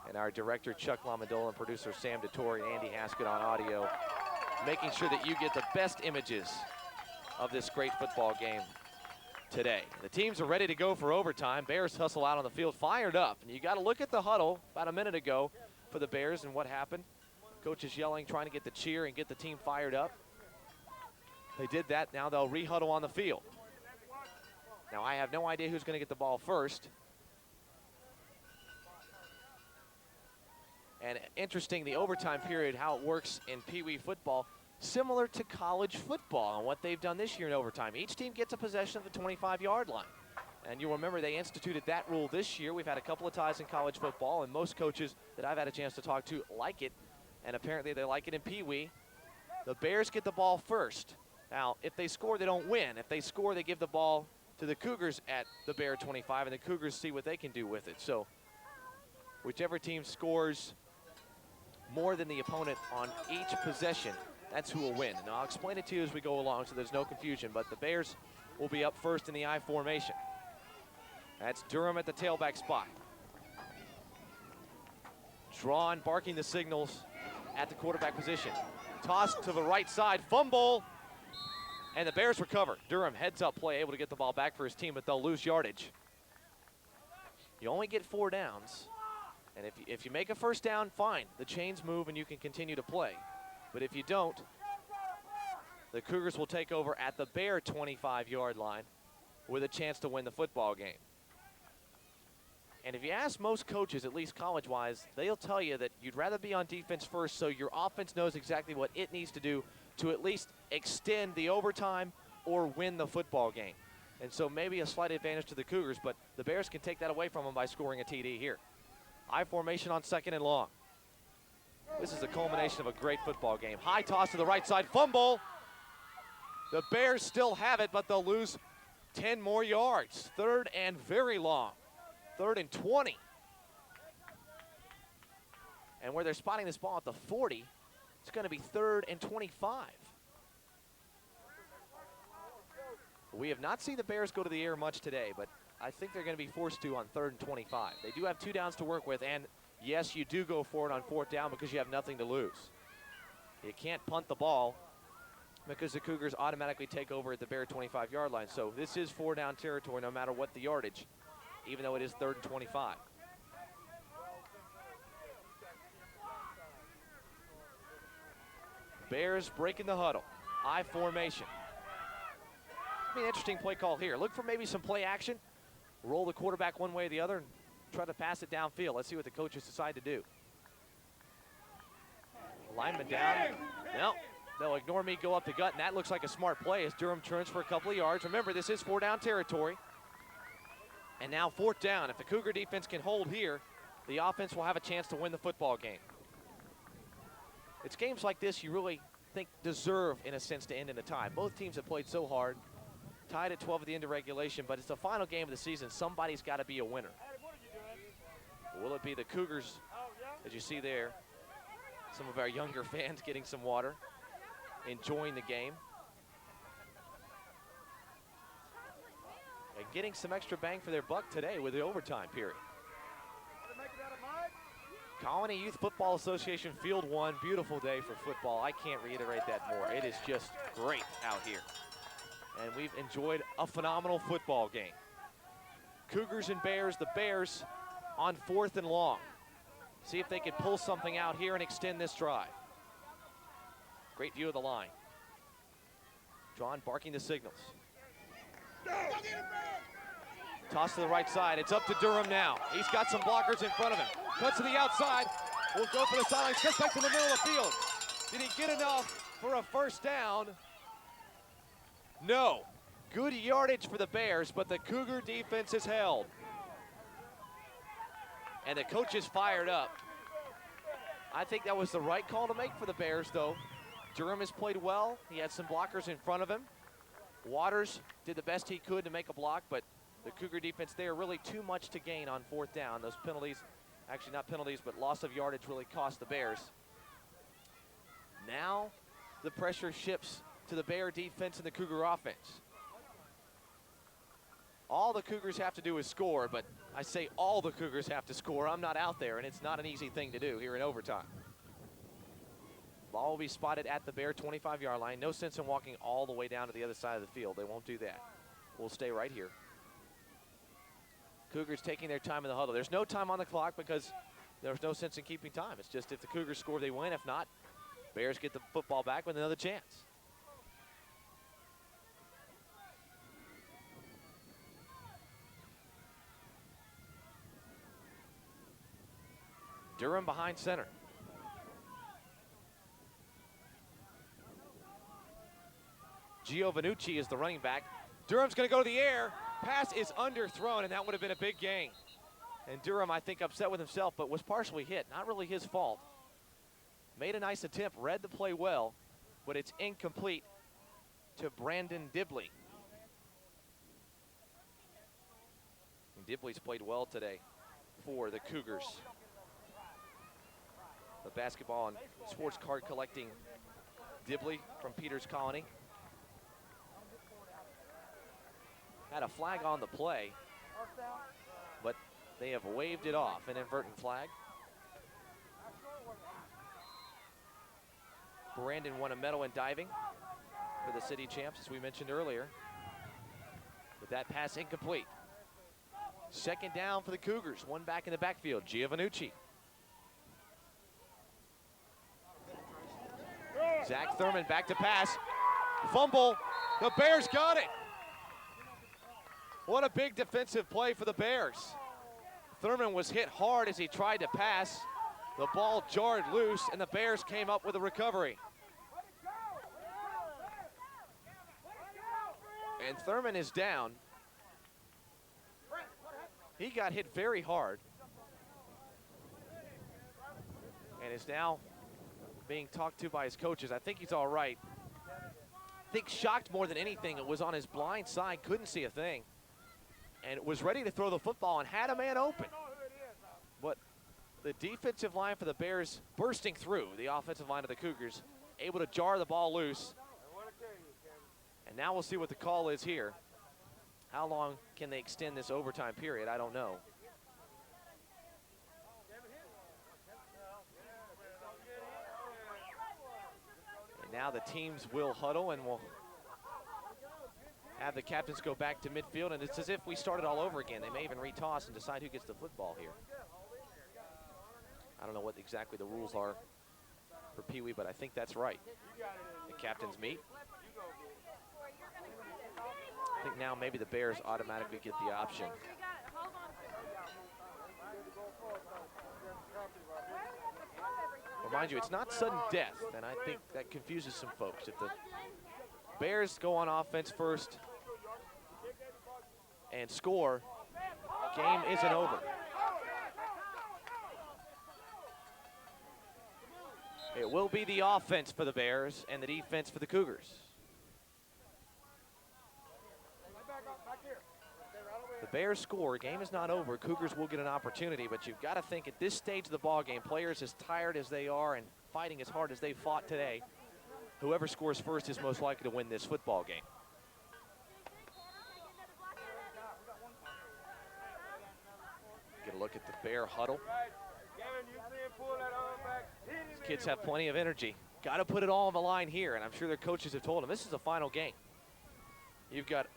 And our director, Chuck Lamandola, and producer, Sam DeTore, and Andy Haskett on audio, making sure that you get the best images of this great football game today. The teams are ready to go for overtime. Bears hustle out on the field, fired up. And you got to look at the huddle about a minute ago for the Bears and what happened. Coaches yelling, trying to get the cheer and get the team fired up. They did that. Now they'll re-huddle on the field. Now I have no idea who's going to get the ball first. And interesting, the overtime period, how it works in Pee Wee football, similar to college football and what they've done this year in overtime. Each team gets a possession of the 25-yard line. And you'll remember they instituted that rule this year. We've had a couple of ties in college football, and most coaches that I've had a chance to talk to like it. And apparently they like it in Pee Wee. The Bears get the ball first. Now, if they score, they don't win. If they score, they give the ball to the Cougars at the Bear 25, and the Cougars see what they can do with it. So whichever team scores more than the opponent on each possession, that's who will win. And I'll explain it to you as we go along so there's no confusion, but the Bears will be up first in the I formation. That's Durham at the tailback spot. Drawn, barking the signals at the quarterback position. Toss to the right side, fumble, and the Bears recover. Durham heads up play, able to get the ball back for his team, but they'll lose yardage. You only get 4 downs, and if you make a first down, fine. The chains move and you can continue to play. But if you don't, the Cougars will take over at the Bear 25-yard line with a chance to win the football game. And if you ask most coaches, at least college-wise, they'll tell you that you'd rather be on defense first so your offense knows exactly what it needs to do to at least extend the overtime or win the football game. And so maybe a slight advantage to the Cougars, but the Bears can take that away from them by scoring a TD here. I formation on 2nd and long. This is the culmination of a great football game. High toss to the right side, fumble. The Bears still have it, but they'll lose 10 more yards. 3rd and very long. 3rd and 20. And where they're spotting this ball at the 40, it's going to be 3rd and 25. We have not seen the Bears go to the air much today, but I think they're going to be forced to on 3rd and 25. They do have 2 downs to work with, and yes, you do go for it on 4th down because you have nothing to lose. You can't punt the ball because the Cougars automatically take over at the Bear 25-yard line. So this is 4-down territory no matter what the yardage, even though it is 3rd and 25. Bears breaking the huddle. I formation. It'll be an interesting play call here. Look for maybe some play action. Roll the quarterback one way or the other and try to pass it downfield. Let's see what the coaches decide to do. Lineman down. No, they'll ignore me, go up the gut, and that looks like a smart play as Durham turns for a couple of yards. Remember, this is 4-down territory. And now 4th down. If the Cougar defense can hold here, the offense will have a chance to win the football game. It's games like this you really think deserve, in a sense, to end in a tie. Both teams have played so hard, tied at 12 at the end of regulation, but it's the final game of the season. Somebody's got to be a winner. Will it be the Cougars, as you see there? Some of our younger fans getting some water, enjoying the game. And getting some extra bang for their buck today with the overtime period. Colony Youth Football Association Field 1, beautiful day for football. I can't reiterate that more. It is just great out here. And we've enjoyed a phenomenal football game. Cougars and Bears, the Bears on 4th and long. See if they can pull something out here and extend this drive. Great view of the line. Drawn, barking the signals. Toss to the right side. It's up to Durham now. He's got some blockers in front of him. Cuts to the outside. Will go for the sideline. Cuts back to the middle of the field. Did he get enough for a 1st down? No. Good yardage for the Bears, but the Cougar defense is held. And the coach is fired up. I think that was the right call to make for the Bears, though. Durham has played well. He had some blockers in front of him. Waters did the best he could to make a block, but the Cougar defense there really too much to gain on 4th down. Those penalties, actually not penalties, but loss of yardage really cost the Bears. Now the pressure shifts to the Bear defense and the Cougar offense. All the Cougars have to do is score, but I say all the Cougars have to score. I'm not out there, and it's not an easy thing to do here in overtime. Ball will be spotted at the Bear 25-yard line. No sense in walking all the way down to the other side of the field. They won't do that. We'll stay right here. Cougars taking their time in the huddle. There's no time on the clock because there's no sense in keeping time. It's just if the Cougars score, they win. If not, Bears get the football back with another chance. Durham behind center. Gio Vanucci is the running back. Durham's going to go to the air. Pass is underthrown, and that would have been a big gain. And Durham, I think, upset with himself, but was partially hit. Not really his fault. Made a nice attempt, read the play well, but it's incomplete to Brandon Dibley. And Dibley's played well today for the Cougars. The basketball and sports card collecting Dibley from Peters Colony. Had a flag on the play, but they have waved it off, an inadvertent flag. Brandon won a medal in diving for the city champs, as we mentioned earlier. But that pass incomplete. Second down for the Cougars, one back in the backfield, Giovannucci. Zach Thurman back to pass. Fumble. The Bears got it. What a big defensive play for the Bears. Thurman was hit hard as he tried to pass. The ball jarred loose, and the Bears came up with a recovery. And Thurman is down. He got hit very hard and is now being talked to by his coaches. I think he's all right. I think shocked more than anything. It was on his blind side, couldn't see a thing, and was ready to throw the football and had a man open. But the defensive line for the Bears bursting through the offensive line of the Cougars, able to jar the ball loose. And now we'll see what the call is here. How long can they extend this overtime period? I don't know. And now the teams will huddle, and we'll have the captains go back to midfield, and it's as if we started all over again. They may even retoss and decide who gets the football here. I don't know what exactly the rules are for Pee Wee, but I think that's right. The captains meet. I think now maybe the Bears automatically get the option. Remind you, it's not sudden death, and I think that confuses some folks. If the Bears go on offense first and score, game isn't over. It will be the offense for the Bears and the defense for the Cougars. The Bears score, game is not over. Cougars will get an opportunity, but you've got to think at this stage of the ball game, players as tired as they are and fighting as hard as they fought today, whoever scores first is most likely to win this football game. Get a look at the Bear huddle. These kids have plenty of energy. Got to put it all on the line here, and I'm sure their coaches have told them this is the final game. You've got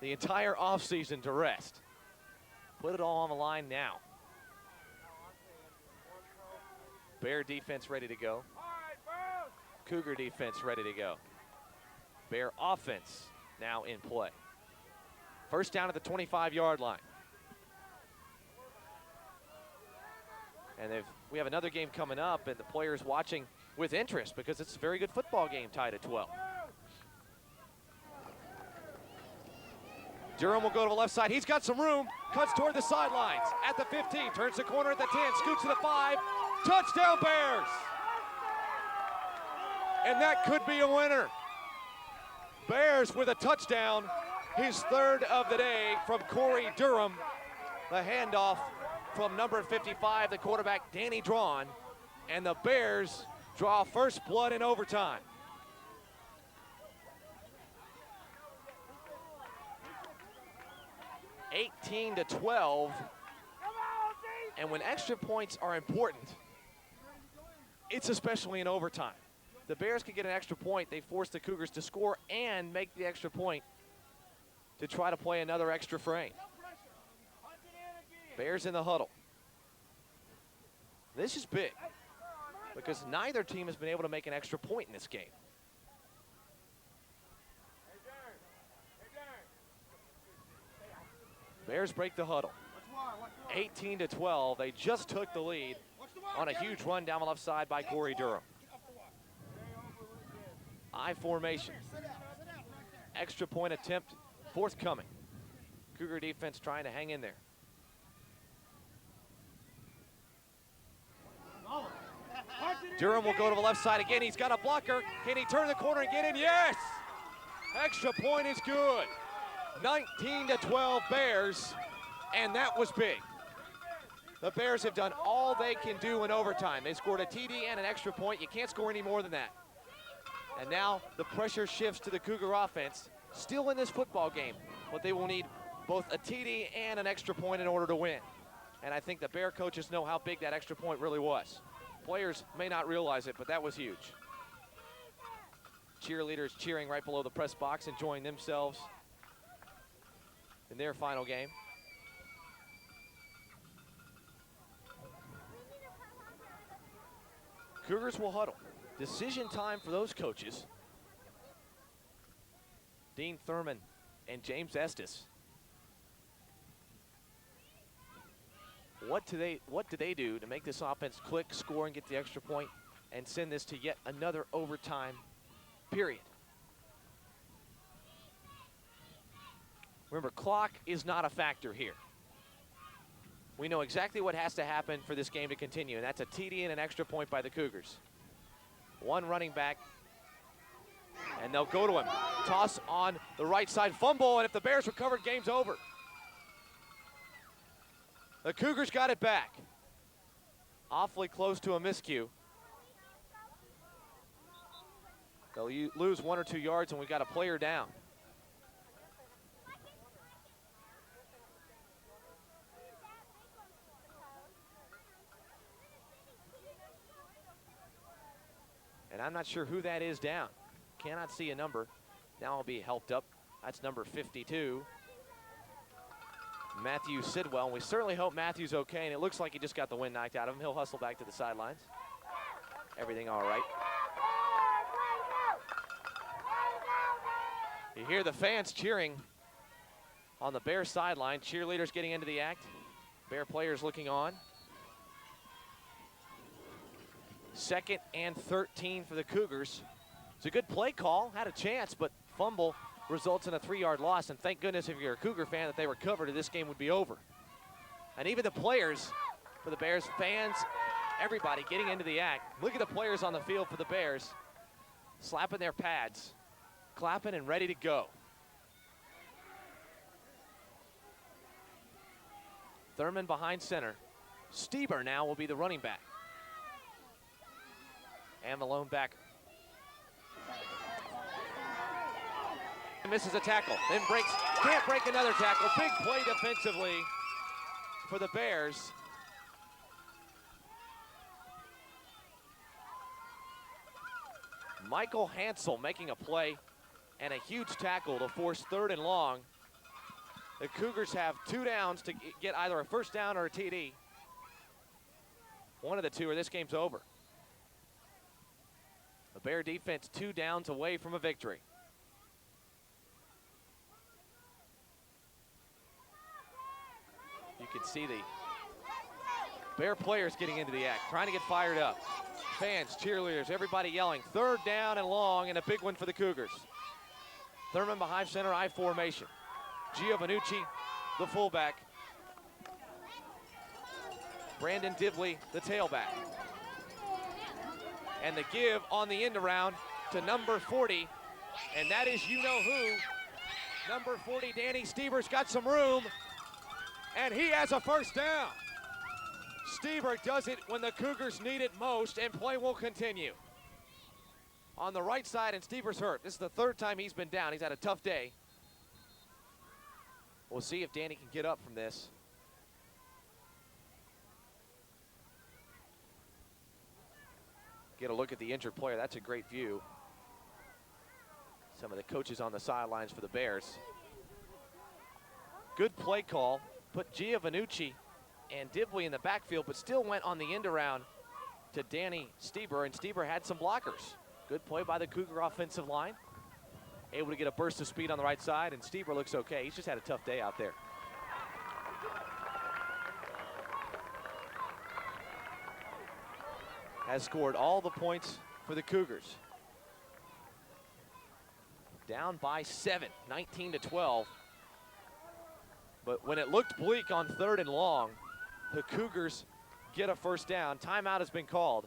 the entire offseason to rest. Put it all on the line now. Bear defense ready to go. Cougar defense ready to go. Bear offense now in play. First down at the 25-yard line. And we have another game coming up, and the players watching with interest because it's a very good football game tied at 12. Durham will go to the left side. He's got some room. Cuts toward the sidelines at the 15. Turns the corner at the 10. Scoots to the 5. Touchdown Bears. And that could be a winner. Bears with a touchdown. His third of the day from Corey Durham. The handoff from number 55, the quarterback Danny Drawn. And the Bears draw first blood in overtime. (18-12), and when extra points are important, it's especially in overtime. The Bears could get an extra point. They force the Cougars to score and make the extra point to try to play another extra frame. Bears in the huddle. This is big because neither team has been able to make an extra point in this game. Bears break the huddle. 18-12, they just took the lead on a huge run down the left side by Corey Durham. I formation. Extra point attempt forthcoming. Cougar defense trying to hang in there. Durham will go to the left side again. He's got a blocker. Can he turn the corner and get in? Yes! Extra point is good. 19-12 Bears, and that was big. The Bears have done all they can do in overtime. They scored a TD and an extra point. You can't score any more than that. And now the pressure shifts to the Cougar offense, still in this football game, but they will need both a TD and an extra point in order to win. And I think the Bear coaches know how big that extra point really was. Players may not realize it, but that was huge. Cheerleaders cheering right below the press box, enjoying themselves in their final game. Cougars will huddle. Decision time for those coaches. Dean Thurman and James Estes. What do they do to make this offense click, score, and get the extra point, and send this to yet another overtime period? Remember, clock is not a factor here. We know exactly what has to happen for this game to continue, and that's a TD and an extra point by the Cougars. One running back, and they'll go to him. Toss on the right side, fumble, and if the Bears recover, game's over. The Cougars got it back. Awfully close to a miscue. They'll lose 1 or 2 yards, and we got a player down. And I'm not sure who that is down. Cannot see a number. Now I'll be helped up. That's number 52. Matthew Sidwell. And we certainly hope Matthew's okay, and it looks like he just got the wind knocked out of him. He'll hustle back to the sidelines. Everything all right. You hear the fans cheering on the Bear sideline. Cheerleaders getting into the act. Bear players looking on. 2nd and 13 for the Cougars. It's a good play call, had a chance, but fumble results in a 3-yard loss, and thank goodness if you're a Cougar fan that they recovered or this game would be over. And even the players for the Bears, fans, everybody getting into the act. Look at the players on the field for the Bears, slapping their pads, clapping and ready to go. Thurman behind center. Stieber now will be the running back. And the lone backer. Misses a tackle, then breaks, can't break another tackle. Big play defensively for the Bears. Michael Hansel making a play and a huge tackle to force 3rd and long. The Cougars have 2 downs to get either a first down or a TD. One of the two or this game's over. The Bear defense 2 downs away from a victory. You can see the Bear players getting into the act, trying to get fired up. Fans, cheerleaders, everybody yelling. 3rd down and long, and a big one for the Cougars. Thurman behind center, I formation. Giovannucci, the fullback. Brandon Dibley, the tailback. And the give on the end around to number 40, and that is you-know-who. Number 40, Danny Stieber's got some room, and he has a first down. Stieber does it when the Cougars need it most, and play will continue. On the right side, and Stieber's hurt. This is the 3rd time he's been down. He's had a tough day. We'll see if Danny can get up from this. Get a look at the injured player. That's a great view. Some of the coaches on the sidelines for the Bears. Good play call. Put Giovannucci and Dibley in the backfield, but still went on the end around to Danny Stieber, and Stieber had some blockers. Good play by the Cougar offensive line. Able to get a burst of speed on the right side, and Stieber looks okay. He's just had a tough day out there. Has scored all the points for the Cougars. Down by 7, 19-12. But when it looked bleak on 3rd and long, the Cougars get a first down. Timeout has been called.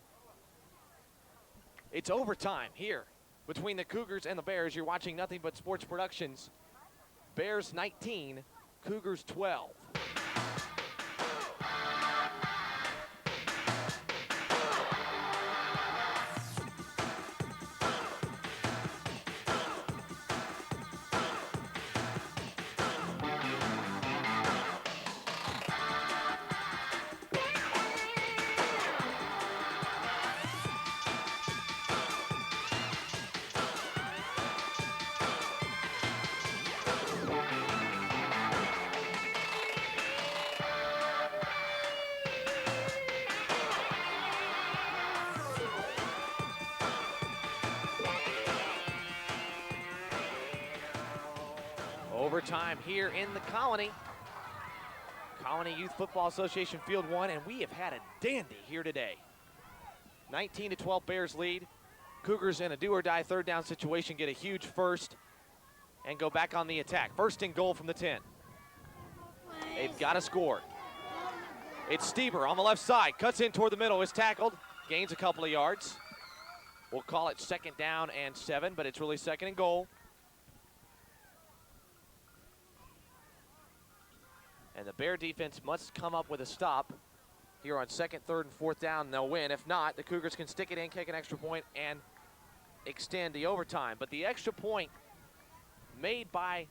It's overtime here between the Cougars and the Bears. You're watching Nothing But Sports Productions. Bears 19, Cougars 12. Overtime here in the Colony. Colony Youth Football Association Field 1, and we have had a dandy here today. 19-12 Bears lead. Cougars in a do-or-die third down situation get a huge first and go back on the attack. First and goal from the 10. They've got to score. It's Stieber on the left side, cuts in toward the middle, is tackled, gains a couple of yards. We'll call it 2nd down and 7, but it's really 2nd and goal. And the Bear defense must come up with a stop here on 2nd, 3rd, and 4th down. They'll win. If not, the Cougars can stick it in, kick an extra point, and extend the overtime. But the extra point made by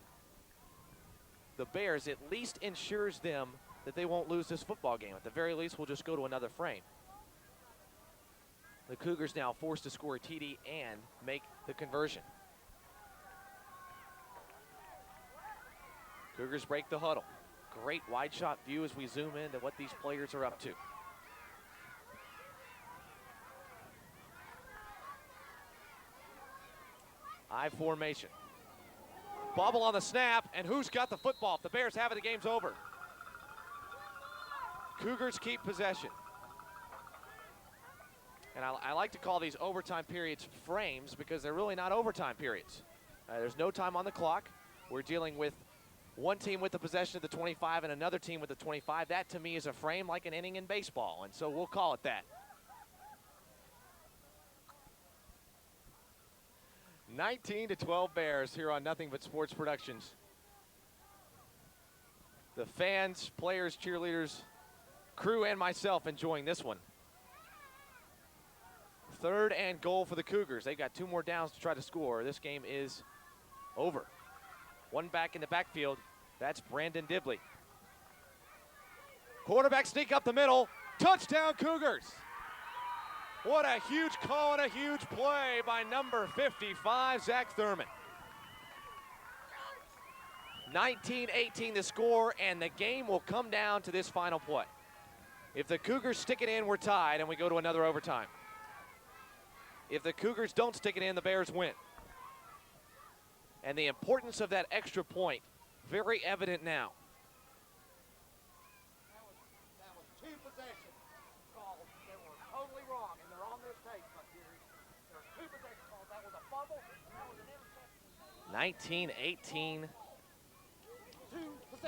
the Bears at least ensures them that they won't lose this football game. At the very least, we'll just go to another frame. The Cougars now forced to score a TD and make the conversion. Cougars break the huddle. Great wide shot view as we zoom in to what these players are up to. I formation. Bobble on the snap, and who's got the football? If the Bears have it, the game's over. Cougars keep possession. And I like to call these overtime periods frames because they're really not overtime periods. There's no time on the clock. We're dealing with one team with the possession of the 25 and another team with the 25. That, to me, is a frame like an inning in baseball, and so we'll call it that. 19-12 Bears here on Nothing But Sports Productions. The fans, players, cheerleaders, crew, and myself enjoying this one. 3rd and goal for the Cougars. They've got 2 more downs to try to score. This game is over. One back in the backfield. That's Brandon Dibley. Quarterback sneak up the middle. Touchdown Cougars. What a huge call and a huge play by number 55, Zach Thurman. 19-18 the score, and the game will come down to this final play. If the Cougars stick it in, we're tied, and we go to another overtime. If the Cougars don't stick it in, the Bears win. And the importance of that extra point, very evident now. That was 2 possession calls that were totally wrong, and they're on this tape, my dears. There were 2 possession calls. That was a fumble, and that was an interception.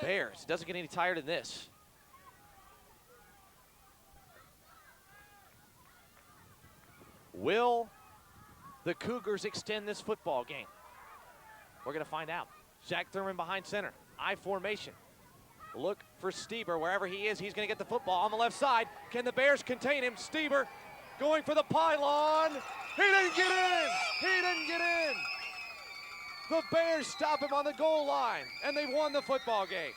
19-18 Bears. Doesn't get any tighter than this. Will the Cougars extend this football game? We're going to find out. Zach Thurman behind center. I formation. Look for Stieber. Wherever he is, he's going to get the football on the left side. Can the Bears contain him? Stieber going for the pylon. He didn't get in. He didn't get in. The Bears stop him on the goal line, and they've won the football game.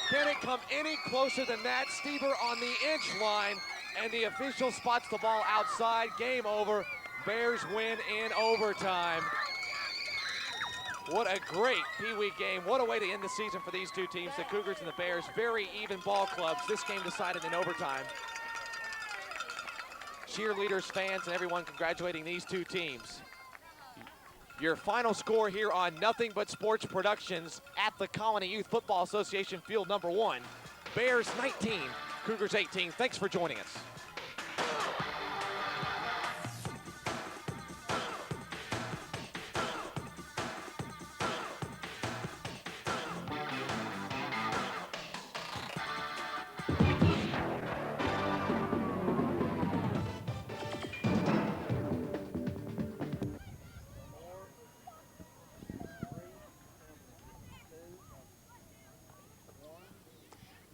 Can it come any closer than that? Stieber on the inch line, and the official spots the ball outside. Game over. Bears win in overtime. What a great Pee Wee game. What a way to end the season for these two teams, the Cougars and the Bears. Very even ball clubs. This game decided in overtime. Cheerleaders, fans, and everyone congratulating these two teams. Your final score here on Nothing But Sports Productions at the Colony Youth Football Association Field number 1. Bears 19, Cougars 18. Thanks for joining us.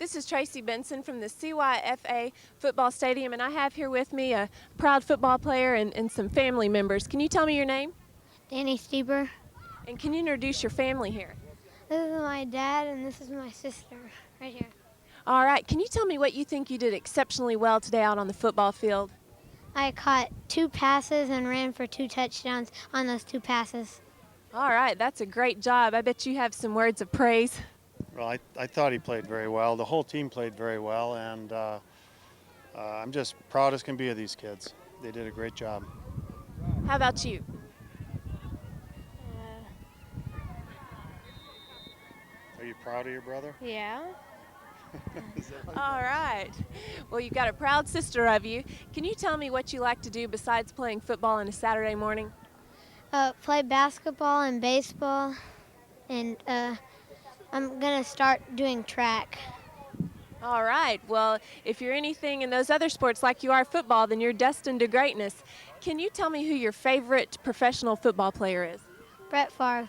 This is Tracy Benson from the CYFA football stadium, and I have here with me a proud football player and some family members. Can you tell me your name? Danny Stieber. And can you introduce your family here? This is my dad and this is my sister right here. All right, can you tell me what you think you did exceptionally well today out on the football field? I caught 2 passes and ran for 2 touchdowns on those 2 passes. All right, that's a great job. I bet you have some words of praise. Well, I thought he played very well. The whole team played very well, and I'm just proud as can be of these kids. They did a great job. How about you? Are you proud of your brother? Yeah. All right. Well, you've got a proud sister of you. Can you tell me what you like to do besides playing football on a Saturday morning? Play basketball and baseball, and I'm going to start doing track. All right. Well, if you're anything in those other sports like you are football, then you're destined to greatness. Can you tell me who your favorite professional football player is? Brett Favre,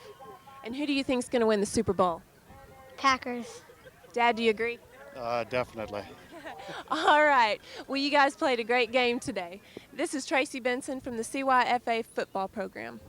And who do you think is going to win the Super Bowl? Packers. Dad, do you agree? Definitely. All right. Well, you guys played a great game today. This is Tracy Benson from the CYFA football program.